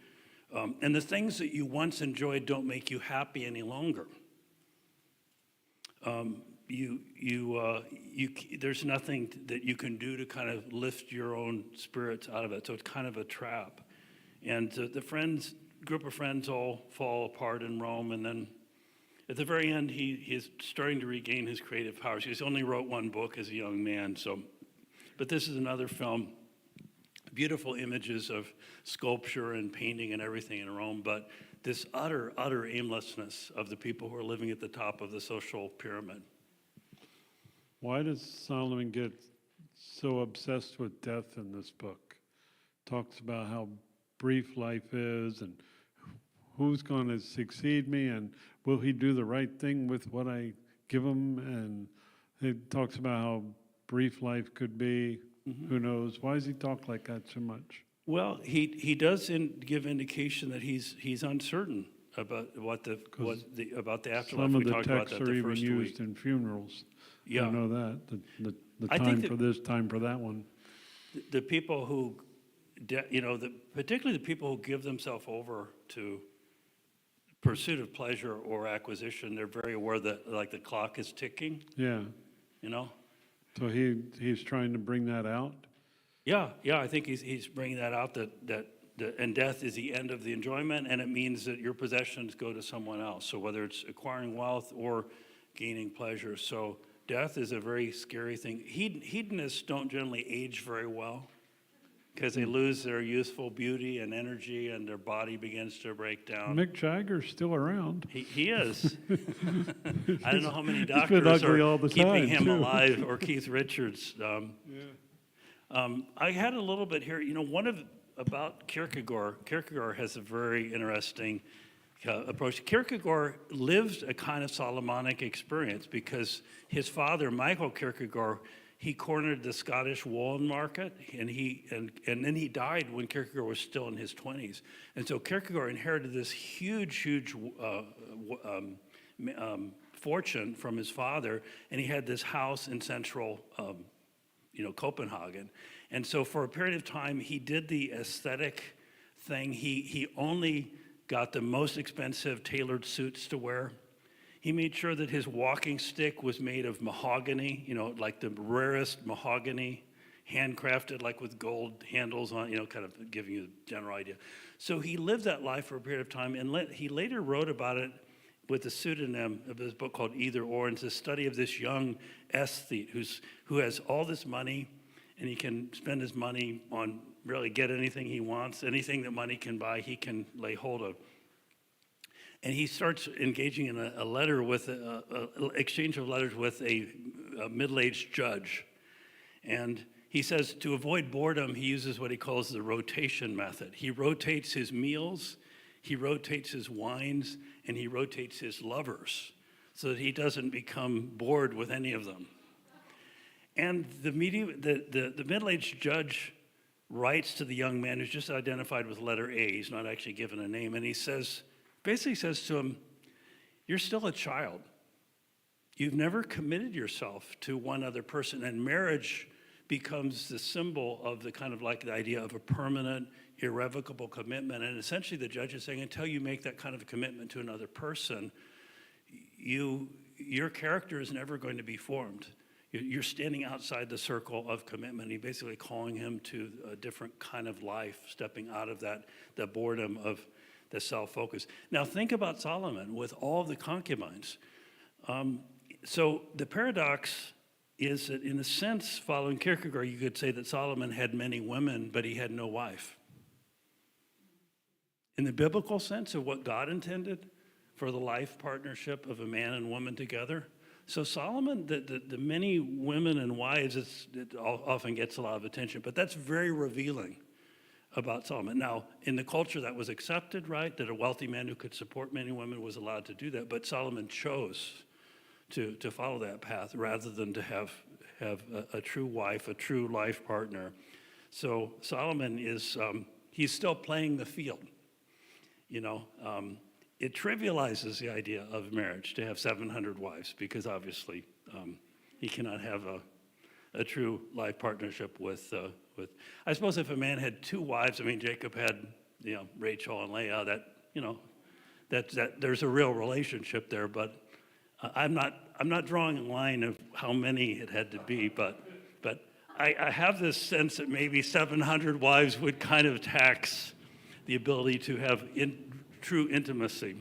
and the things that you once enjoyed don't make you happy any longer. There's nothing that you can do to kind of lift your own spirits out of it. So it's kind of a trap. And the group of friends all fall apart in Rome, and then at the very end, he is starting to regain his creative powers. He's only wrote one book as a young man, but this is another film. Beautiful images of sculpture and painting and everything in Rome, but this utter aimlessness of the people who are living at the top of the social pyramid. Why does Solomon get so obsessed with death in this book? Talks about how brief life is and who's going to succeed me and will he do the right thing with what I give him? And it talks about how brief life could be. Mm-hmm. Who knows? Why does he talk like that so much? Well, he does give indication that he's uncertain about about the afterlife. Some of we the talked about texts that are the even first used week. in funerals. Yeah, I know that the I time think for this, time for that one. The people who, particularly the people who give themselves over to pursuit of pleasure or acquisition, they're very aware that like the clock is ticking. Yeah. So he's trying to bring that out. Yeah, I think he's bringing that out and death is the end of the enjoyment, and it means that your possessions go to someone else. So whether it's acquiring wealth or gaining pleasure, so death is a very scary thing. Hedonists don't generally age very well because they lose their youthful beauty and energy, and their body begins to break down. Mick Jagger's still around. He is. I don't know how many been doctors ugly are all the keeping time, him too. alive, or Keith Richards. I had a little bit here. About Kierkegaard. Kierkegaard has a very interesting approach. Kierkegaard lived a kind of Solomonic experience because his father, Michael Kierkegaard, he cornered the Scottish woolen market, and then he died when Kierkegaard was still in his 20s. And so Kierkegaard inherited this huge fortune from his father, and he had this house in central Copenhagen. And so for a period of time, he did the aesthetic thing. He only got the most expensive tailored suits to wear. He made sure that his walking stick was made of mahogany, like the rarest mahogany, handcrafted, like with gold handles on, kind of giving you a general idea. So he lived that life for a period of time, and he later wrote about it with a pseudonym of his book called Either Or. And it's a study of this young aesthete who has all this money, and he can spend his money on really get anything he wants. Anything that money can buy, he can lay hold of. And he starts engaging in a letter with a exchange of letters with a middle-aged judge. And he says to avoid boredom, he uses what he calls the rotation method. He rotates his meals, he rotates his wines, and he rotates his lovers so that he doesn't become bored with any of them. And the middle-aged judge writes to the young man who's just identified with letter A. He's not actually given a name. And he basically says to him, you're still a child. You've never committed yourself to one other person. And marriage becomes the symbol of the kind of like the idea of a permanent, irrevocable commitment. And essentially the judge is saying, until you make that kind of a commitment to another person, your character is never going to be formed. You're standing outside the circle of commitment. He's basically calling him to a different kind of life, stepping out of the boredom of the self-focus. Now think about Solomon with all the concubines. So the paradox is that in a sense, following Kierkegaard, you could say that Solomon had many women, but he had no wife. In the biblical sense of what God intended for the life partnership of a man and woman together. So Solomon, the many women and wives, it often gets a lot of attention, but that's very revealing about Solomon. Now, in the culture that was accepted, right, that a wealthy man who could support many women was allowed to do that, but Solomon chose to follow that path rather than to have a true wife, a true life partner. So Solomon is, he's still playing the field, you know. It trivializes the idea of marriage to have 700 wives because obviously he cannot have a true life partnership with. I suppose if a man had two wives, I mean Jacob had Rachel and Leah. That there's a real relationship there, but I'm not drawing a line of how many it had to be, but I have this sense that maybe 700 wives would kind of tax the ability to have true intimacy.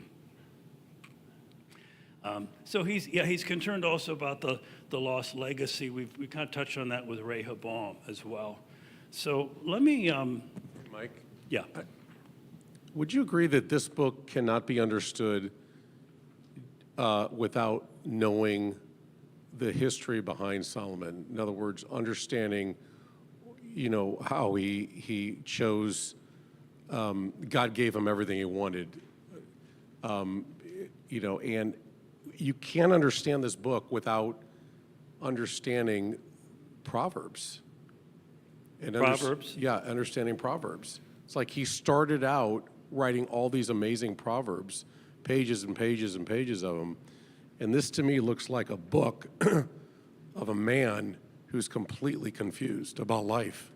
So he's concerned also about the lost legacy. We kind of touched on that with Rehoboam as well. So let me, Mike? Yeah. Would you agree that this book cannot be understood without knowing the history behind Solomon? In other words, understanding, how he chose. God gave him everything he wanted, and you can't understand this book without understanding Proverbs. Proverbs? Understanding Proverbs. It's like he started out writing all these amazing Proverbs, pages and pages and pages of them, and this to me looks like a book of a man who's completely confused about life.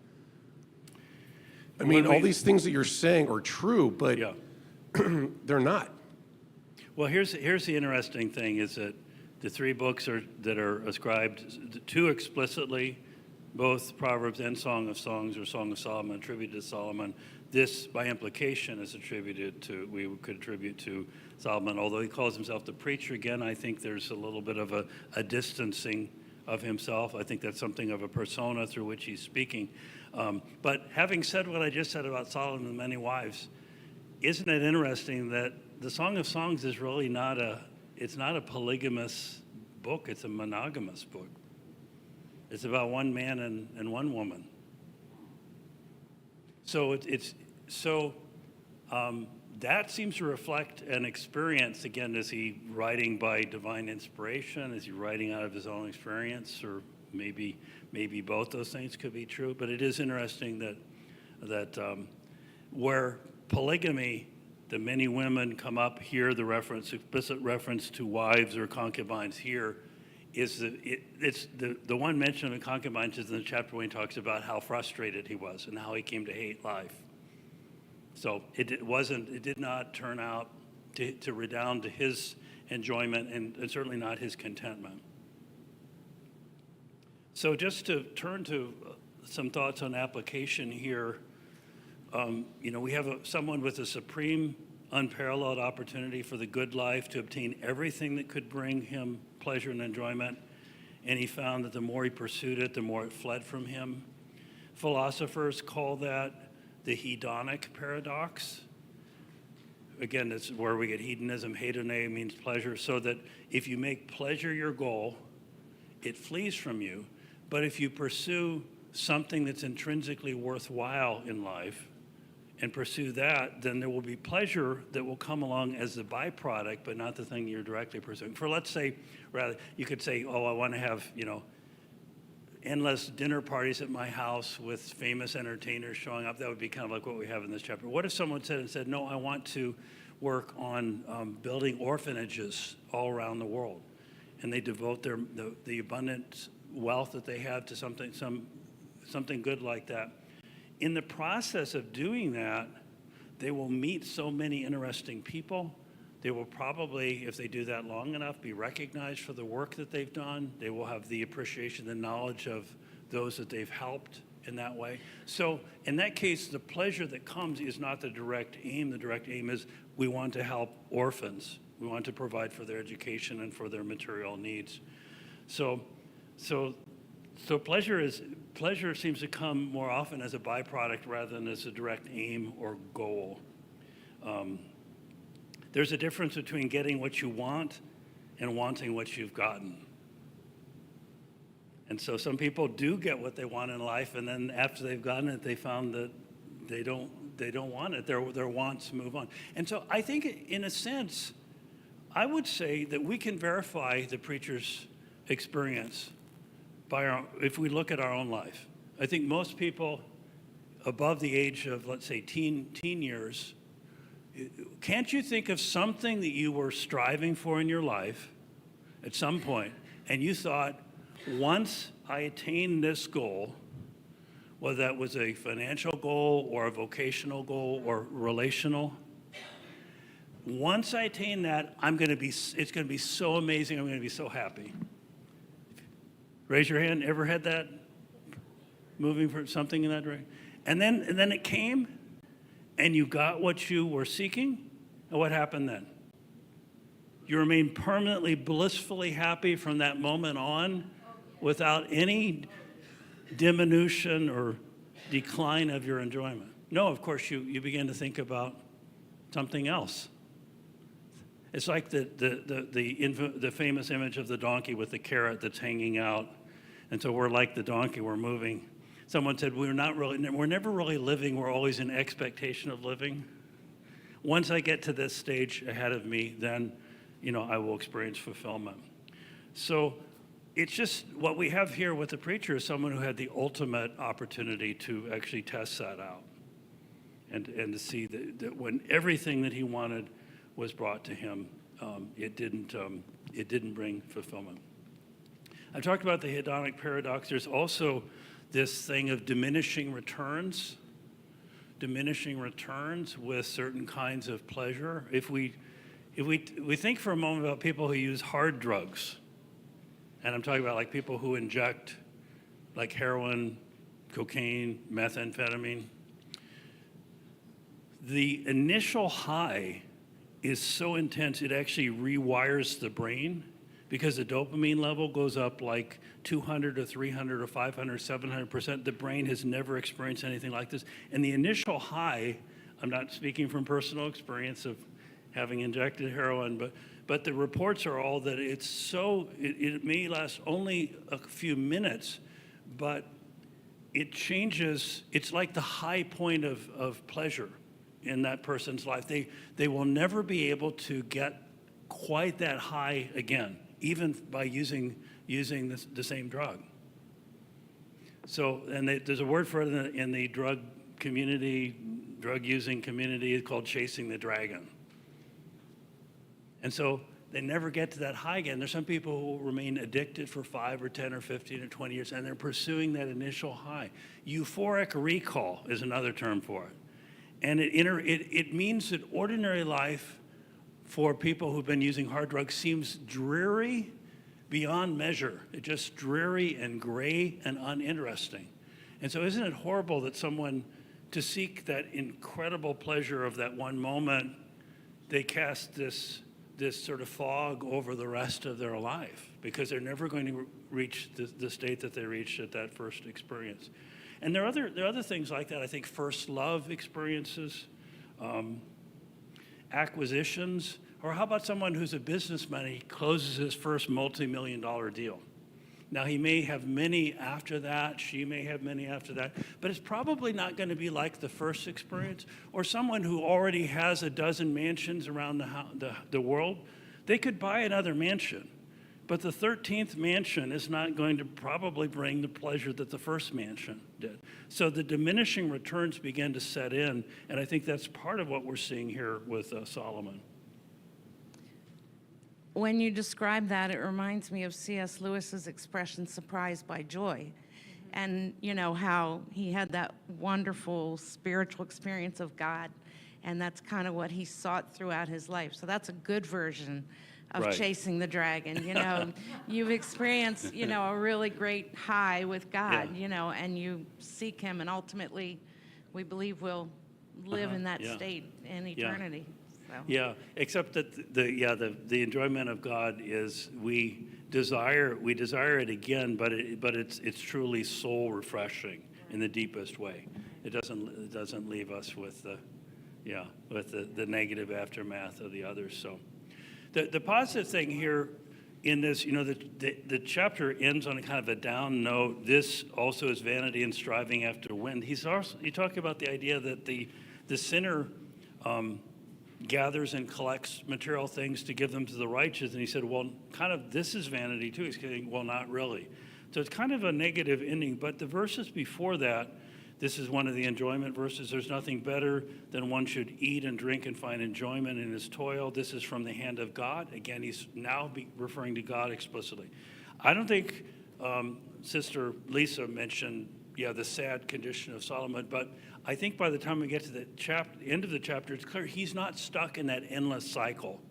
I mean, all these things that you're saying are true, but they're not. Well, here's the interesting thing is that the three books that are ascribed to explicitly, both Proverbs and Song of Songs or Song of Solomon, attributed to Solomon. This, by implication, is we could attribute to Solomon. Although he calls himself the preacher, again, I think there's a little bit of a distancing of himself. I think that's something of a persona through which he's speaking. But having said what I just said about Solomon and many wives, isn't it interesting that the Song of Songs is really not a polygamous book, it's a monogamous book. It's about one man and one woman. So that seems to reflect an experience, again, is he writing by divine inspiration? Is he writing out of his own experience? Or maybe both those things could be true, but it is interesting that where polygamy, the many women come up here, explicit reference to wives or concubines here, it's the one mention of concubines is in the chapter when he talks about how frustrated he was and how he came to hate life. So it did not turn out to redound to his enjoyment and certainly not his contentment. So just to turn to some thoughts on application here, we have someone with a supreme, unparalleled opportunity for the good life to obtain everything that could bring him pleasure and enjoyment, and he found that the more he pursued it, the more it fled from him. Philosophers call that the hedonic paradox. Again, that's where we get hedonism. Hedone means pleasure, so that if you make pleasure your goal, it flees from you. But if you pursue something that's intrinsically worthwhile in life and pursue that, then there will be pleasure that will come along as the byproduct, but not the thing you're directly pursuing. For let's say, rather, you could say, oh, I want to have, endless dinner parties at my house with famous entertainers showing up. That would be kind of like what we have in this chapter. What if someone said, no, I want to work on building orphanages all around the world, and they devote the abundant wealth that they have to something good like that. In the process of doing that, they will meet so many interesting people. They will probably, if they do that long enough, be recognized for the work that they've done. They will have the appreciation, the knowledge of those that they've helped in that way. So in that case, the pleasure that comes is not the direct aim. The direct aim is we want to help orphans. We want to provide for their education and for their material needs. So pleasure seems to come more often as a byproduct rather than as a direct aim or goal. There's a difference between getting what you want and wanting what you've gotten. And so some people do get what they want in life, and then after they've gotten it, they found that they don't want it. Their wants move on. And so I think, in a sense, I would say that we can verify the preacher's experience if we look at our own life. I think most people above the age of, let's say, teen years, can't you think of something that you were striving for in your life at some point, and you thought, once I attain this goal, whether that was a financial goal or a vocational goal or relational, once I attain that, it's going to be so amazing, I'm going to be so happy. Raise your hand. Ever had that? Moving for something in that direction? And then it came, and you got what you were seeking, and what happened then? You remained permanently, blissfully happy from that moment on without any diminution or decline of your enjoyment. No, of course, you begin to think about something else. It's like the famous image of the donkey with the carrot that's hanging out. And so we're like the donkey, we're moving. Someone said, we're never really living, we're always in expectation of living. Once I get to this stage ahead of me, then, I will experience fulfillment. So it's just what we have here with the preacher is someone who had the ultimate opportunity to actually test that out and to see that when everything that he wanted was brought to him, it didn't bring fulfillment. I've talked about the hedonic paradox. There's also this thing of diminishing returns with certain kinds of pleasure. If we think for a moment about people who use hard drugs, and I'm talking about like people who inject like heroin, cocaine, methamphetamine, the initial high is so intense it actually rewires the brain, because the dopamine level goes up like 200 or 300 or 500, 700%. The brain has never experienced anything like this. And the initial high, I'm not speaking from personal experience of having injected heroin, but the reports are all that it may last only a few minutes, but it changes. It's like the high point of pleasure in that person's life. They will never be able to get quite that high again, even by using the same drug. So, and there's a word for it in the drug using community, it's called chasing the dragon. And so they never get to that high again. There's some people who will remain addicted for 5 or 10 or 15 or 20 years, and they're pursuing that initial high. Euphoric recall is another term for it. And it means that ordinary life for people who've been using hard drugs seems dreary beyond measure. It's just dreary and gray and uninteresting. And so isn't it horrible that someone, to seek that incredible pleasure of that one moment, they cast this sort of fog over the rest of their life, because they're never going to reach the state that they reached at that first experience. And there are other things like that. I think first love experiences, acquisitions, or how about someone who's a businessman, he closes his first multi-million-dollar deal. Now, he may have many after that, she may have many after that, but it's probably not going to be like the first experience. Or someone who already has a dozen mansions around the world, they could buy another mansion, But the 13th mansion is not going to probably bring the pleasure that the first mansion did. So the diminishing returns begin to set in, and I think that's part of what we're seeing here with Solomon. When you describe that, it reminds me of C.S. Lewis's expression, surprised by joy. And you know how he had that wonderful spiritual experience of God, and that's kind of what he sought throughout his life. So that's a good version of Right. chasing the dragon. You know, you've experienced, you know, a really great high with God, Yeah. you know, and you seek him, and ultimately we believe we'll live in that yeah. state in eternity. So. Yeah, except that the enjoyment of God is we desire it again, but it's truly soul refreshing in the deepest way. It doesn't leave us with the negative aftermath of the others. So the positive thing here in this, you know, the chapter ends on a kind of a down note. This also is vanity and striving after wind. He talked about the idea that the sinner gathers and collects material things to give them to the righteous. And he said, well, kind of this is vanity too. He's saying, well, not really. So it's kind of a negative ending. But the verses before that, this is one of the enjoyment verses. There's nothing better than one should eat and drink and find enjoyment in his toil. This is from the hand of God. Again, he's now referring to God explicitly. I don't think Sister Lisa mentioned, the sad condition of Solomon, but I think by the time we get to the end of the chapter, it's clear he's not stuck in that endless cycle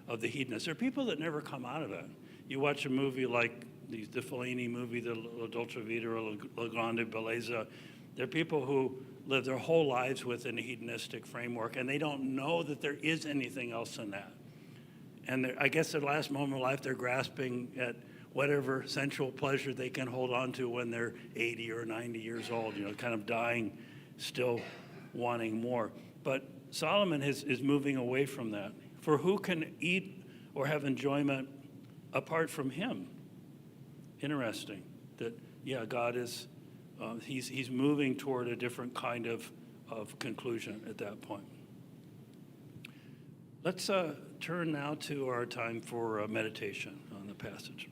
of the hedonists. There are people that never come out of it. You watch a movie like the Fellini movie, the La Dolce Vita or La Grande Bellezza. There are people who live their whole lives within a hedonistic framework, and they don't know that there is anything else in that. And I guess their last moment of life, they're grasping at whatever sensual pleasure they can hold on to when they're 80 or 90 years old, kind of dying, still wanting more. But Solomon is moving away from that. For who can eat or have enjoyment apart from him? Interesting that, God is, he's moving toward a different kind of conclusion at that point. Let's turn now to our time for meditation on the passage.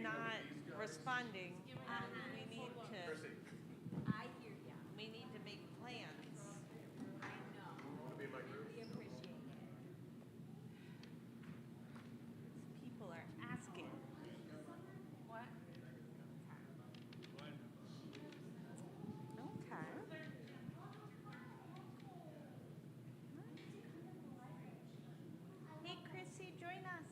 not responding, we need to. I hear ya. We need to make plans. I know. We appreciate it. People are asking. What? Okay. Hey, Chrissy, join us.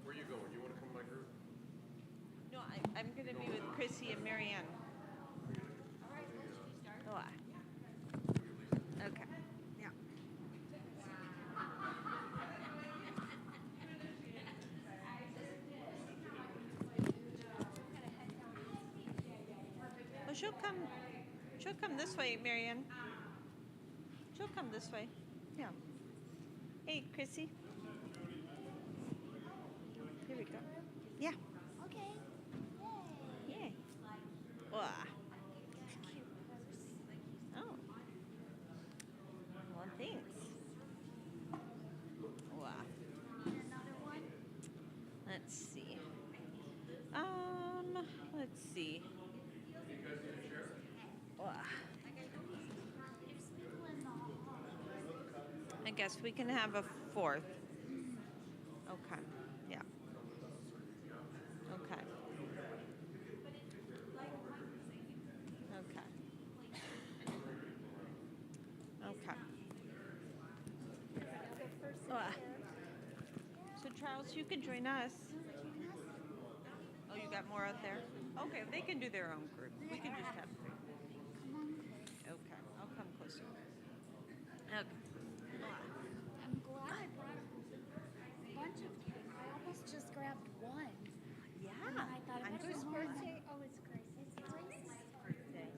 Where are you going? You want to come to my group? No, I'm going to be with Chrissy and Marianne. Oh, okay. Yeah. Well, she'll come this way, Marianne. She'll come this way. Yeah. Hey, Chrissy. Here we go. Yeah. Okay. Yay. Yay. Wow. Oh. Well, thanks. Wow. Need another one? Let's see. Let's see. Wow. There's people in the hall. I guess we can have a fourth. Okay. Yeah. Okay. Okay. Okay. So Charles, you can join us. Oh, you got more out there? Okay, they can do their own group. We can just have three. Okay, I'll come closer. Okay. I'm glad I brought a bunch of cake. I almost just grabbed one. Yeah. And then I thought On about whose it. birthday? Oh, it's Grace's. Grace's Birthday.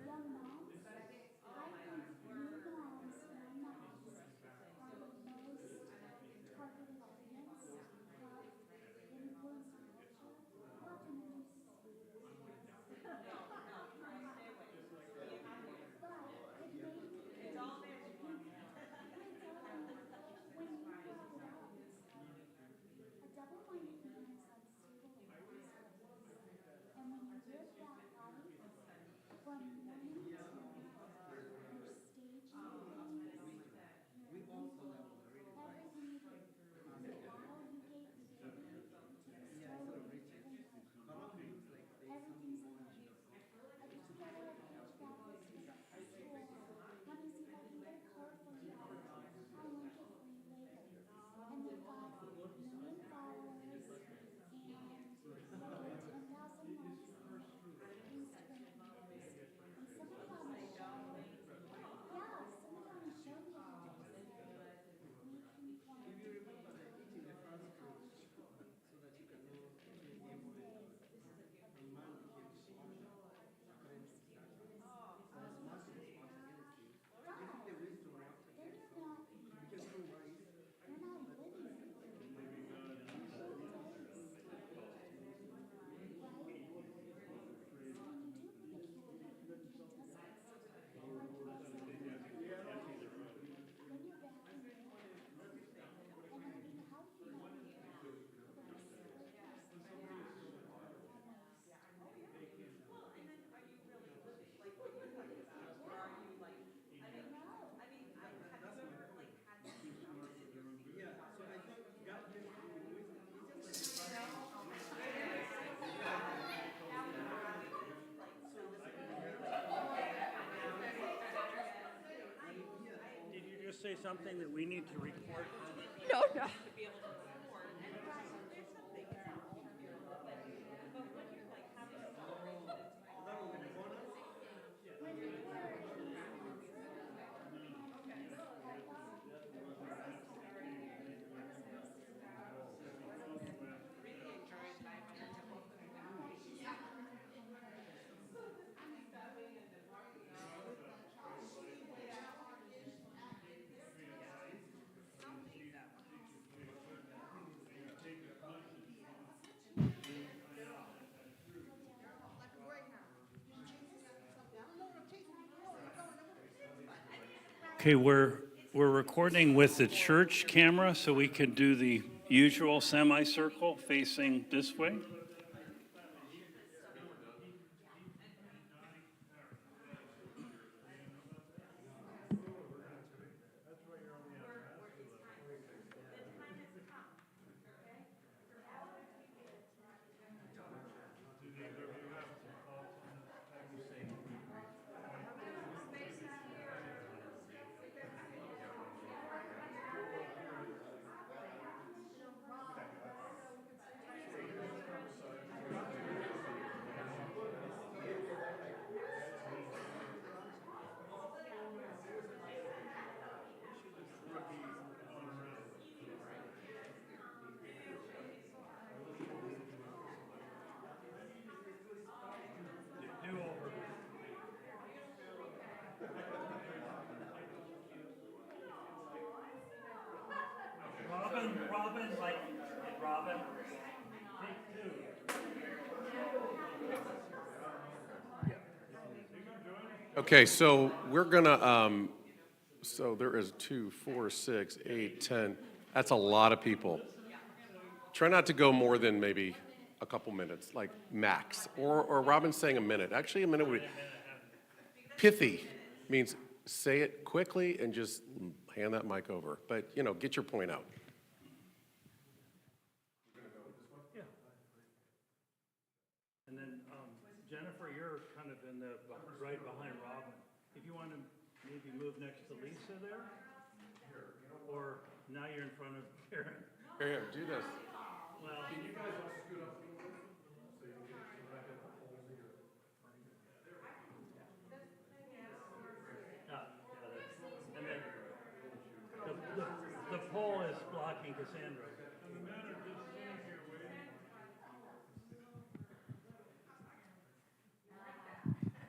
Young moms, I think new moms, young moms are the most targeted audience of influence culture. Not to introduce but it may be it's all magic. It's all when you have a double-minded man is unstable in all his ways. And when you live that life from morning to night, you're staging things, you're thinking everything you do. So while you gave the beauty to the story of everything's in there. I put together a page graphics for the school. Let me see if I can get it colorfully out. I'll link it for you later. And they've got 1 million followers and over 10,000 likes on Instagram posts. And somebody on the show, yeah, somebody on the show the other day said, make him quiet. Did you just say something that we need to report? No, no. Okay, we're recording with the church camera, so we can do the usual semicircle facing this way. Robin, take 2. Okay, so we're gonna, so there is 2, 4, 6, 8, 10. That's a lot of people. Try not to go more than maybe a couple minutes, like max. Or Robin's saying a minute. Actually, a minute would be pithy. Means say it quickly and just hand that mic over. But, you know, get your point out. And then Jennifer, you're kind of in the right behind Robin. If you want to maybe move next to Lisa there, or now you're in front of Karen. Here, do this. Well, Can you guys all scoot up? and then the pole is blocking Cassandra.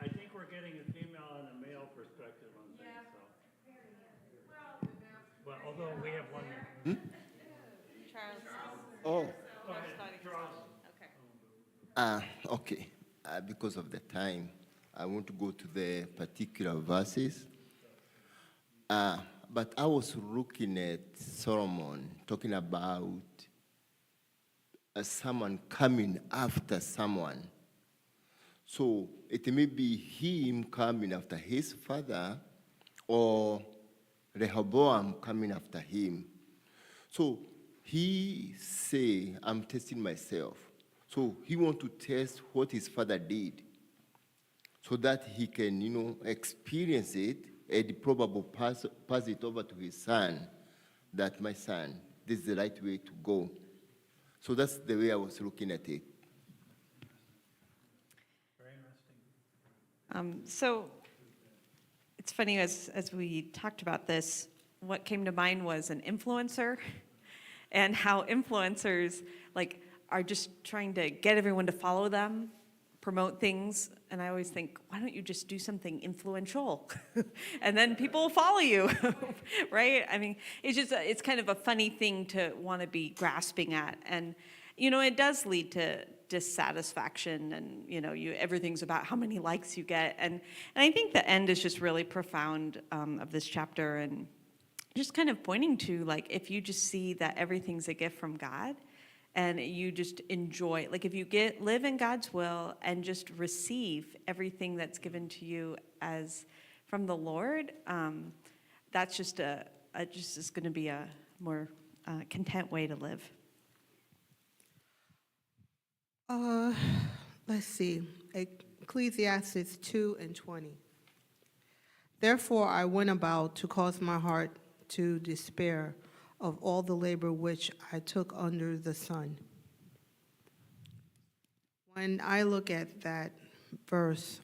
I think we're getting a female and a male perspective on things. So. Well, although we have one. Oh, Charles. okay. Because of the time, I want to go to the particular verses. But I was looking at Solomon talking about someone coming after someone. So it may be him coming after his father or Rehoboam coming after him. So he say, I'm testing myself. So he want to test what his father did so that he can, you know, experience it and probably pass it over to his son, that my son, this is the right way to go. So that's the way I was looking at it. Very interesting. So it's funny, as we talked about this, what came to mind was an influencer and how influencers like are just trying to get everyone to follow them, promote things. And I always think, why don't you just do something influential? And then people will follow you, right? I mean, it's kind of a funny thing to want to be grasping at. And, you know, it does lead to dissatisfaction and, you know, everything's about how many likes you get. And I think the end is just really profound of this chapter and just kind of pointing to, like, if you just see that everything's a gift from God, and you just enjoy, like if you live in God's will and just receive everything that's given to you as from the Lord, that's just is going to be a more content way to live. Let's see, Ecclesiastes 2:20. Therefore I went about to cause my heart to despair of all the labor which I took under the sun. When I look at that verse,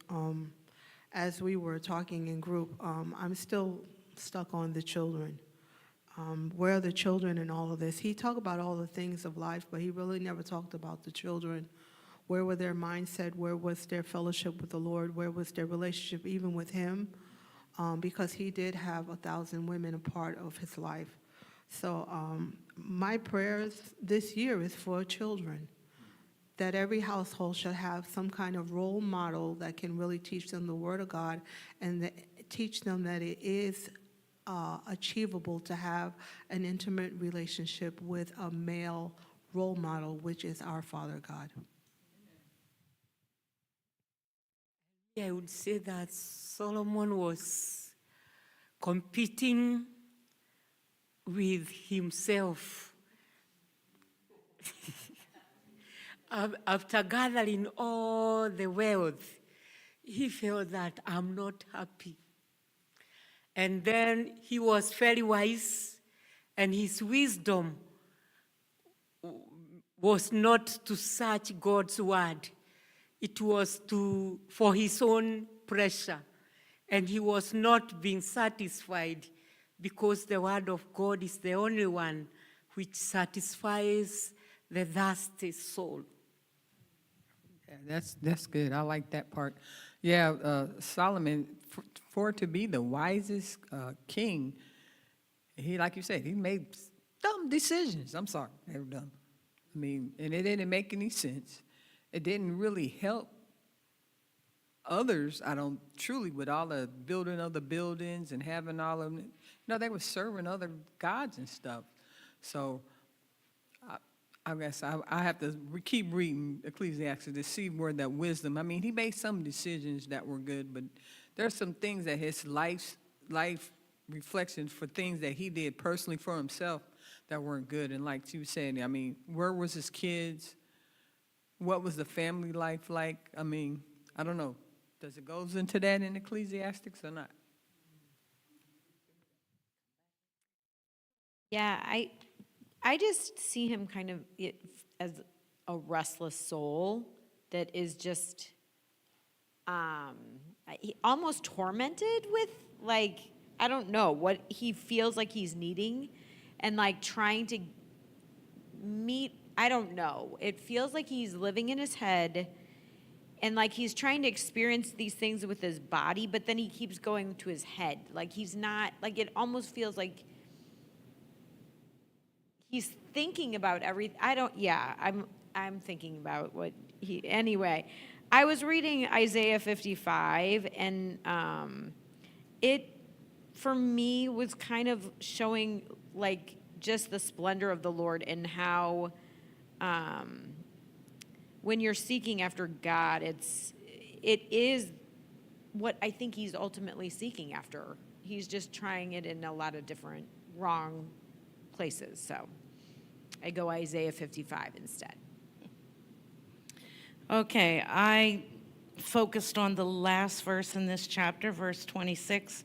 as we were talking in group, I'm still stuck on the children. Where are the children in all of this? He talked about all the things of life, but he really never talked about the children. Where were their mindset? Where was their fellowship with the Lord? Where was their relationship even with him? Because he did have 1,000 women a part of his life. So my prayers this year is for children, that every household should have some kind of role model that can really teach them the Word of God and teach them that it is achievable to have an intimate relationship with a male role model, which is our Father God. I would say that Solomon was competing with himself. After gathering all the wealth, he felt that I'm not happy. And then he was very wise, and his wisdom was not to search God's word. It was for his own pressure. And he was not being satisfied because the word of God is the only one which satisfies the thirsty soul. Yeah, that's good. I like that part. Yeah, Solomon, for to be the wisest king, he, like you said, he made dumb decisions. I'm sorry, they were dumb. I mean, and it didn't make any sense. It didn't really help others, I don't truly, with all the building of the buildings and having all of them. You know, they were serving other gods and stuff. So I guess I have to keep reading Ecclesiastes to see where that wisdom. I mean, he made some decisions that were good, but there's some things that his life reflections for things that he did personally for himself that weren't good. And like you said, I mean, where was his kids? What was the family life like? I mean, I don't know. Does it goes into that in Ecclesiastes or not? Yeah, I just see him kind of as a restless soul that is just almost tormented with, like, I don't know what he feels like he's needing, and like trying to meet, I don't know. It feels like he's living in his head and like he's trying to experience these things with his body, but then he keeps going to his head. Like he's not, like it almost feels like he's thinking about everything. I'm thinking about what anyway. I was reading Isaiah 55, and it, for me, was kind of showing like just the splendor of the Lord and how when you're seeking after God, it is what I think he's ultimately seeking after. He's just trying it in a lot of different wrong places. So I go Isaiah 55 instead. Okay, I focused on the last verse in this chapter, verse 26.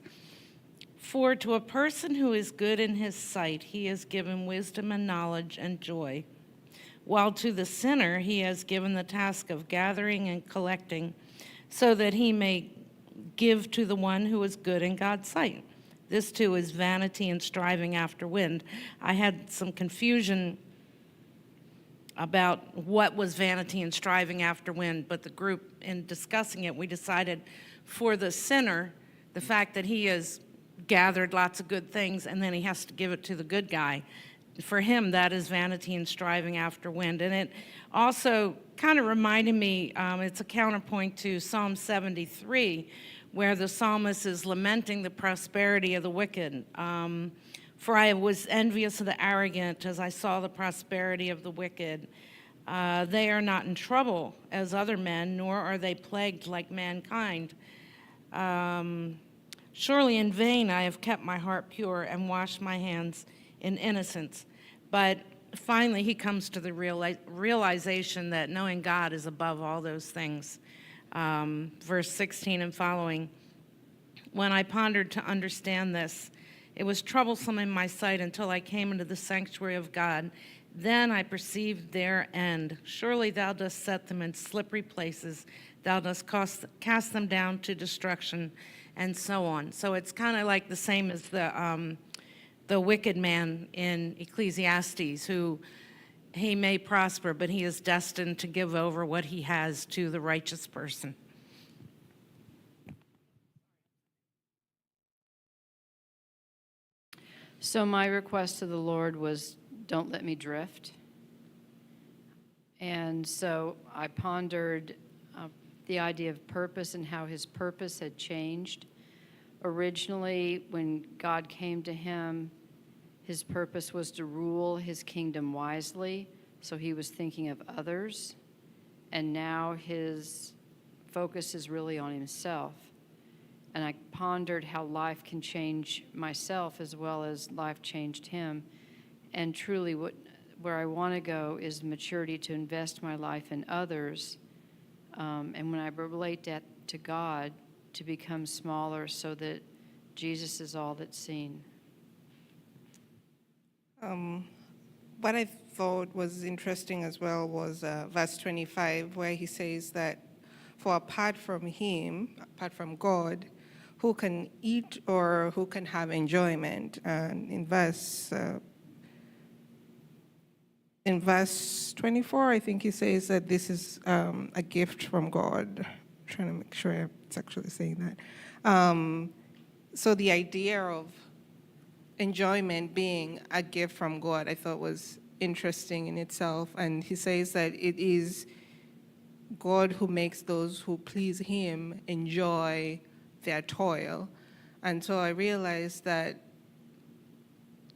For to a person who is good in his sight, he has given wisdom and knowledge and joy, while to the sinner he has given the task of gathering and collecting, so that he may give to the one who is good in God's sight. This too is vanity and striving after wind. I had some confusion about what was vanity and striving after wind, but the group, in discussing it, we decided for the sinner, the fact that he has gathered lots of good things and then he has to give it to the good guy, for him that is vanity and striving after wind. And it also kind of reminded me, it's a counterpoint to Psalm 73, where the psalmist is lamenting the prosperity of the wicked. For I was envious of the arrogant as I saw the prosperity of the wicked. They are not in trouble as other men, nor are they plagued like mankind. Surely in vain I have kept my heart pure and washed my hands in innocence. But finally he comes to the realization that knowing God is above all those things. Verse 16 and following, when I pondered to understand this, it was troublesome in my sight until I came into the sanctuary of God. Then I perceived their end. Surely thou dost set them in slippery places. Thou dost cast them down to destruction, and so on. So it's kind of like the same as the wicked man in Ecclesiastes, who he may prosper, but he is destined to give over what he has to the righteous person. So my request to the Lord was, don't let me drift. And so I pondered the idea of purpose and how his purpose had changed. Originally, when God came to him, his purpose was to rule his kingdom wisely, so he was thinking of others. And now his focus is really on himself. And I pondered how life can change myself as well as life changed him. And truly where I want to go is maturity to invest my life in others. And when I relate that to God, to become smaller so that Jesus is all that's seen. What I thought was interesting as well was verse 25, where he says that, for apart from him, apart from God, who can eat or who can have enjoyment? And in verse 24, I think he says that this is a gift from God. I'm trying to make sure it's actually saying that. So the idea of enjoyment being a gift from God, I thought was interesting in itself. And he says that it is God who makes those who please him enjoy their toil. And so I realized that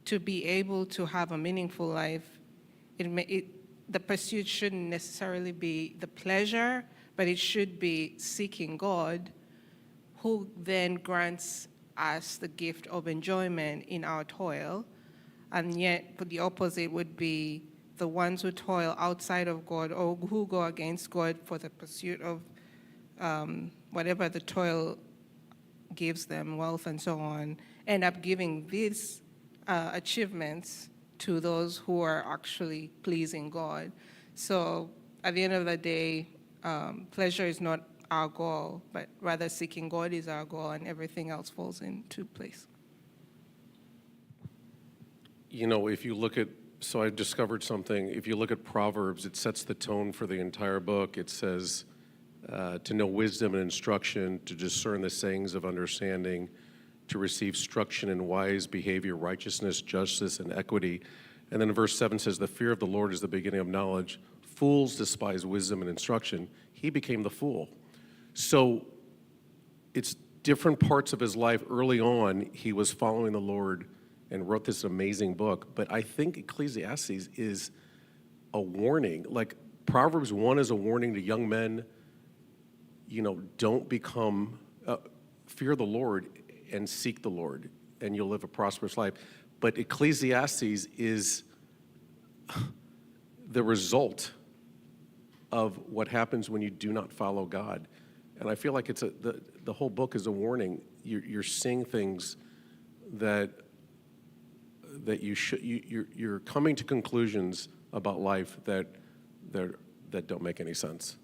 to be able to have a meaningful life, the pursuit shouldn't necessarily be the pleasure, but it should be seeking God, who then grants us the gift of enjoyment in our toil. And yet, but the opposite would be the ones who toil outside of God or who go against God for the pursuit of whatever the toil gives them, wealth and so on, end up giving these achievements to those who are actually pleasing God. So at the end of the day, pleasure is not our goal, but rather seeking God is our goal, and everything else falls into place. You know, if you look at, so I discovered something, if you look at Proverbs, it sets the tone for the entire book. It says, to know wisdom and instruction, to discern the sayings of understanding, to receive instruction in wise behavior, righteousness, justice, and equity. And then verse 7 says, the fear of the Lord is the beginning of knowledge. Fools despise wisdom and instruction. He became the fool. So it's different parts of his life. Early on, he was following the Lord and wrote this amazing book. But I think Ecclesiastes is a warning. Like Proverbs 1 is a warning to young men, you know, don't become, fear the Lord and seek the Lord, and you'll live a prosperous life. But Ecclesiastes is the result of what happens when you do not follow God. And I feel like it's the whole book is a warning. You're seeing things that you're coming to conclusions about life that don't make any sense.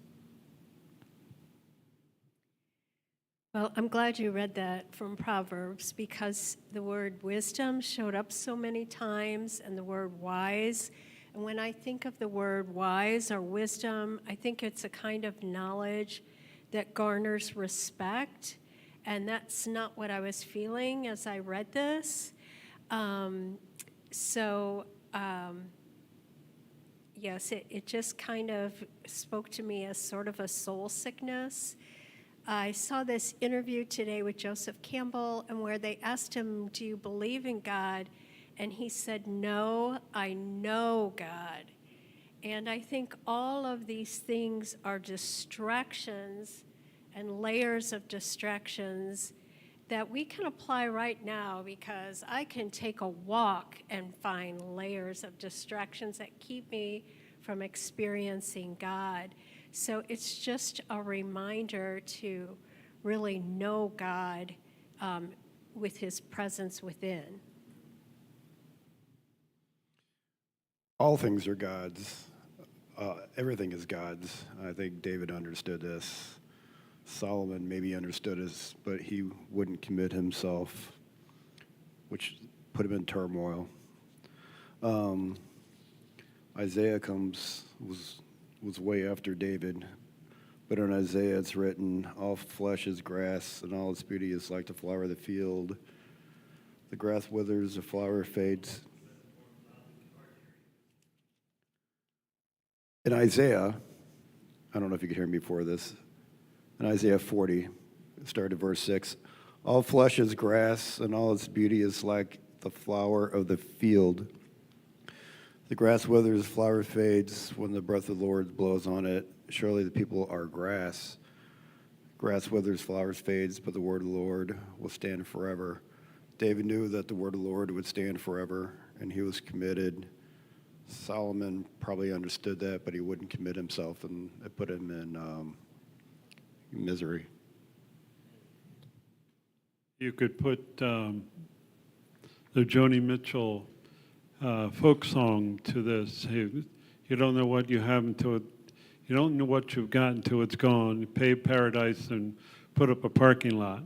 Well, I'm glad you read that from Proverbs, because the word wisdom showed up so many times, and the word wise. And when I think of the word wise or wisdom, I think it's a kind of knowledge that garners respect. And that's not what I was feeling as I read this. Yes, it just kind of spoke to me as sort of a soul sickness. I saw this interview today with Joseph Campbell, and where they asked him, do you believe in God? And he said, no, I know God. And I think all of these things are distractions and layers of distractions that we can apply right now, because I can take a walk and find layers of distractions that keep me from experiencing God. So it's just a reminder to really know God with his presence within. All things are God's. Everything is God's. I think David understood this. Solomon maybe understood this, but he wouldn't commit himself, which put him in turmoil. Isaiah was way after David, but in Isaiah it's written, all flesh is grass, and all its beauty is like the flower of the field. The grass withers, the flower fades. In Isaiah, I don't know if you could hear me before this, in Isaiah 40, start at verse 6, all flesh is grass, and all its beauty is like the flower of the field. The grass withers, the flower fades when the breath of the Lord blows on it. Surely the people are grass. Grass withers, flowers fades, but the word of the Lord will stand forever. David knew that the word of the Lord would stand forever, and he was committed. Solomon probably understood that, but he wouldn't commit himself, and it put him in misery. You could put the Joni Mitchell folk song to this. You don't know what you have until you don't know what you've got until it's gone. You pay paradise and put up a parking lot.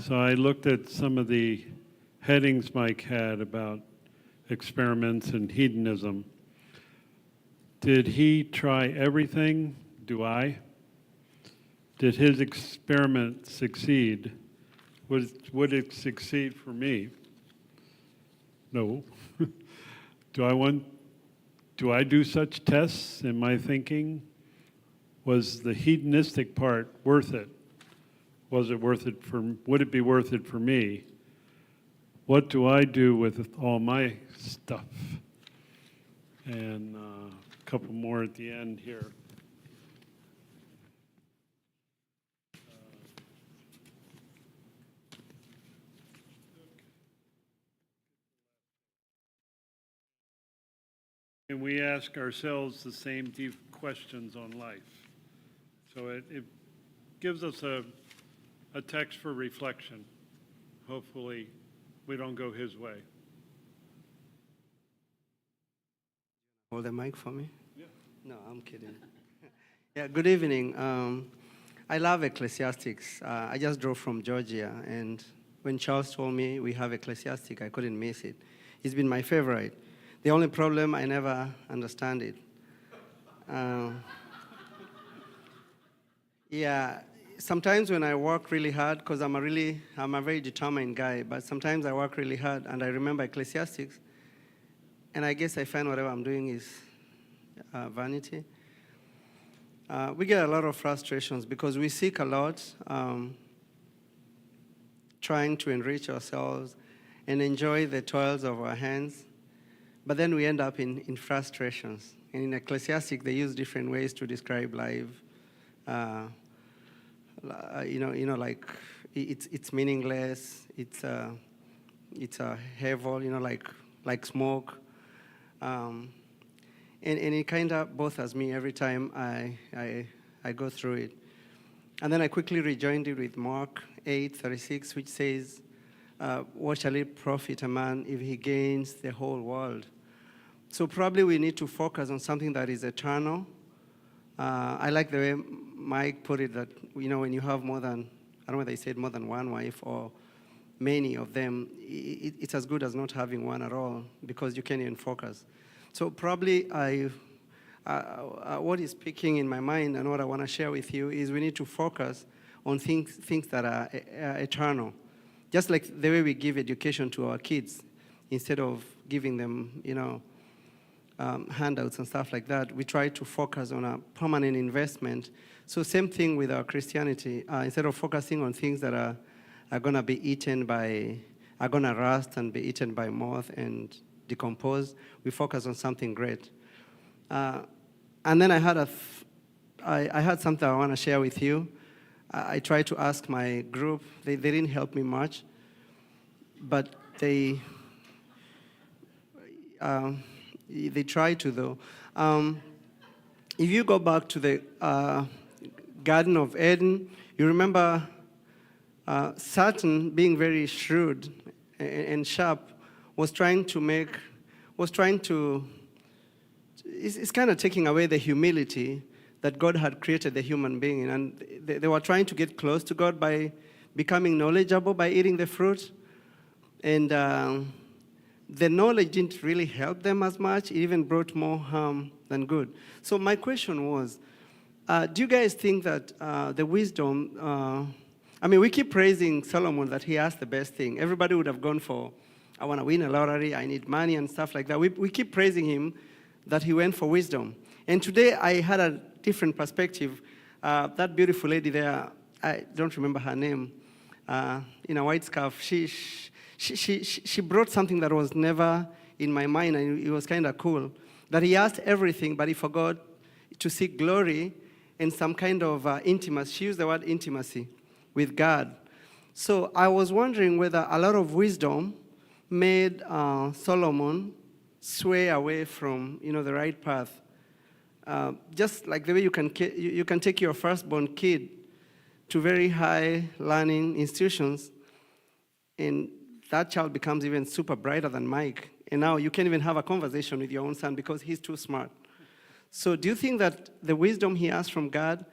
So I looked at some of the headings Mike had about experiments and hedonism. Did he try everything? Do I? Did his experiment succeed? Would it succeed for me? No. Do I do such tests in my thinking? Was the hedonistic part worth it? Would it be worth it for me? What do I do with all my stuff? And couple more at the end here. And we ask ourselves the same deep questions on life. So it gives us a text for reflection. Hopefully, we don't go his way. Hold the mic for me? Yeah. No, I'm kidding. Yeah, good evening. I love Ecclesiastes. I just drove from Georgia, and when Charles told me we have Ecclesiastes, I couldn't miss it. It's been my favorite. The only problem, I never understand it. Yeah, sometimes when I work really hard, because I'm a very determined guy, but sometimes I work really hard and I remember Ecclesiastes, and I guess I find whatever I'm doing is vanity. We get a lot of frustrations because we seek a lot, trying to enrich ourselves and enjoy the toils of our hands, but then we end up in frustrations. And in Ecclesiastes, they use different ways to describe life. Like it's meaningless. It's a heavy, like smoke. And it kind of bothers me every time I go through it. And then I quickly rejoined it with Mark 8:36, which says, "What shall it profit a man if he gains the whole world?" So probably we need to focus on something that is eternal. I like the way Mike put it that, when you have more than, I don't know whether he said more than one wife or many of them, it's as good as not having one at all because you can't even focus. So probably what is speaking in my mind and what I want to share with you is we need to focus on things that are eternal. Just like the way we give education to our kids, instead of giving them, handouts and stuff like that, we try to focus on a permanent investment. So same thing with our Christianity. Instead of focusing on things that are going to be are going to rust and be eaten by moth and decompose, we focus on something great. And then I had something I want to share with you. I tried to ask my group. They didn't help me much, but they tried to, though. If you go back to the Garden of Eden, you remember Satan, being very shrewd and sharp, it's kind of taking away the humility that God had created the human being in. And they were trying to get close to God by becoming knowledgeable by eating the fruit. And the knowledge didn't really help them as much. It even brought more harm than good. So my question was, do you guys think that the wisdom, we keep praising Solomon that he asked the best thing. Everybody would have gone for, I want to win a lottery, I need money and stuff like that. We keep praising him that he went for wisdom. And today I had a different perspective. That beautiful lady there, I don't remember her name, in a white scarf, she brought something that was never in my mind, and it was kind of cool. That he asked everything, but he forgot to seek glory and some kind of intimacy. She used the word intimacy with God. So I was wondering whether a lot of wisdom made Solomon sway away from the right path. Just like the way you can take your firstborn kid to very high learning institutions, and that child becomes even super brighter than Mike. And now you can't even have a conversation with your own son because he's too smart. So do you think that the wisdom he asked from God,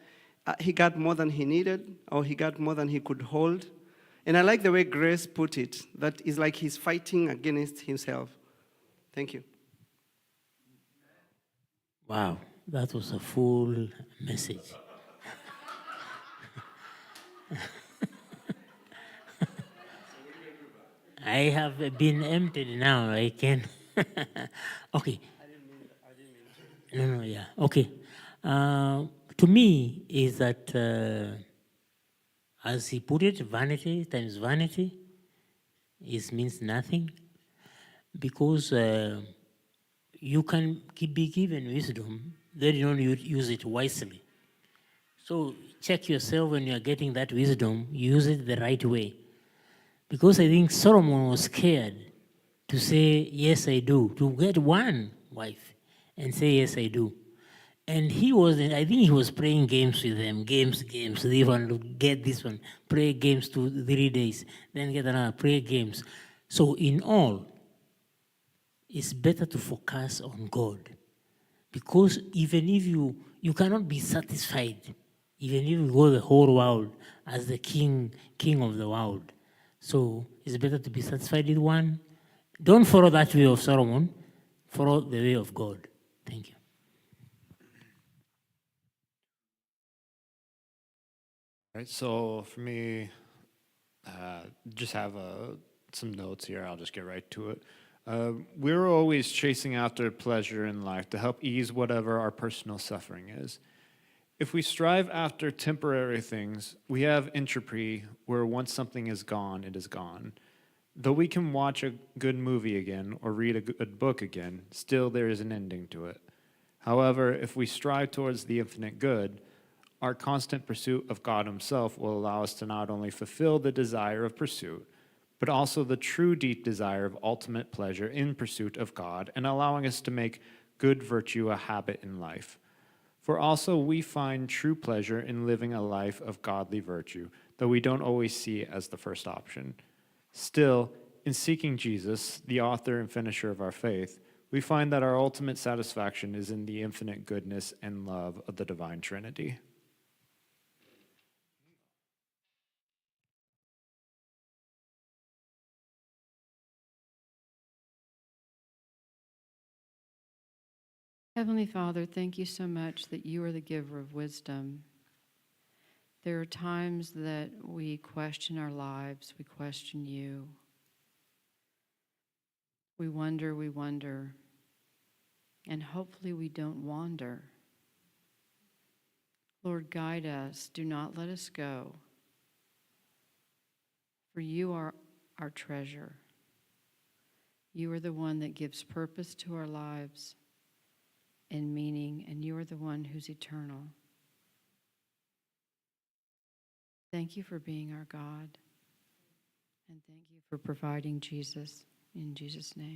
he got more than he needed, or he got more than he could hold? And I like the way Grace put it, that is like he's fighting against himself. Thank you. Wow, that was a full message. I have been emptied now. I can. Okay. No, yeah. Okay. To me, is that, as he put it, vanity times vanity means nothing, because you can be given wisdom, then you don't use it wisely. So check yourself when you're getting that wisdom, use it the right way. Because I think Solomon was scared to say, yes, I do, to get one wife and say, yes, I do. And I think he was playing games with them, games. They want to get this one, play games 2-3 days, then get another, play games. So in all, it's better to focus on God. Because even if you cannot be satisfied, even if you go the whole world as the king of the world. So it's better to be satisfied with one. Don't follow that way of Solomon, follow the way of God. Thank you. Right, so for me, just have some notes here. I'll just get right to it. We're always chasing after pleasure in life to help ease whatever our personal suffering is. If we strive after temporary things, we have entropy, where once something is gone, it is gone. Though we can watch a good movie again or read a good book again, still there is an ending to it. However, if we strive towards the infinite good, our constant pursuit of God Himself will allow us to not only fulfill the desire of pursuit, but also the true deep desire of ultimate pleasure in pursuit of God, and allowing us to make good virtue a habit in life. For also we find true pleasure in living a life of godly virtue, though we don't always see it as the first option. Still, in seeking Jesus, the author and finisher of our faith, we find that our ultimate satisfaction is in the infinite goodness and love of the divine Trinity. Heavenly Father, thank you so much that you are the giver of wisdom. There are times that we question our lives, we question you. We wonder, and hopefully we don't wander. Lord, guide us. Do not let us go. For you are our treasure. You are the one that gives purpose to our lives and meaning, and you are the one who's eternal. Thank you for being our God, and thank you for providing Jesus. In Jesus' name.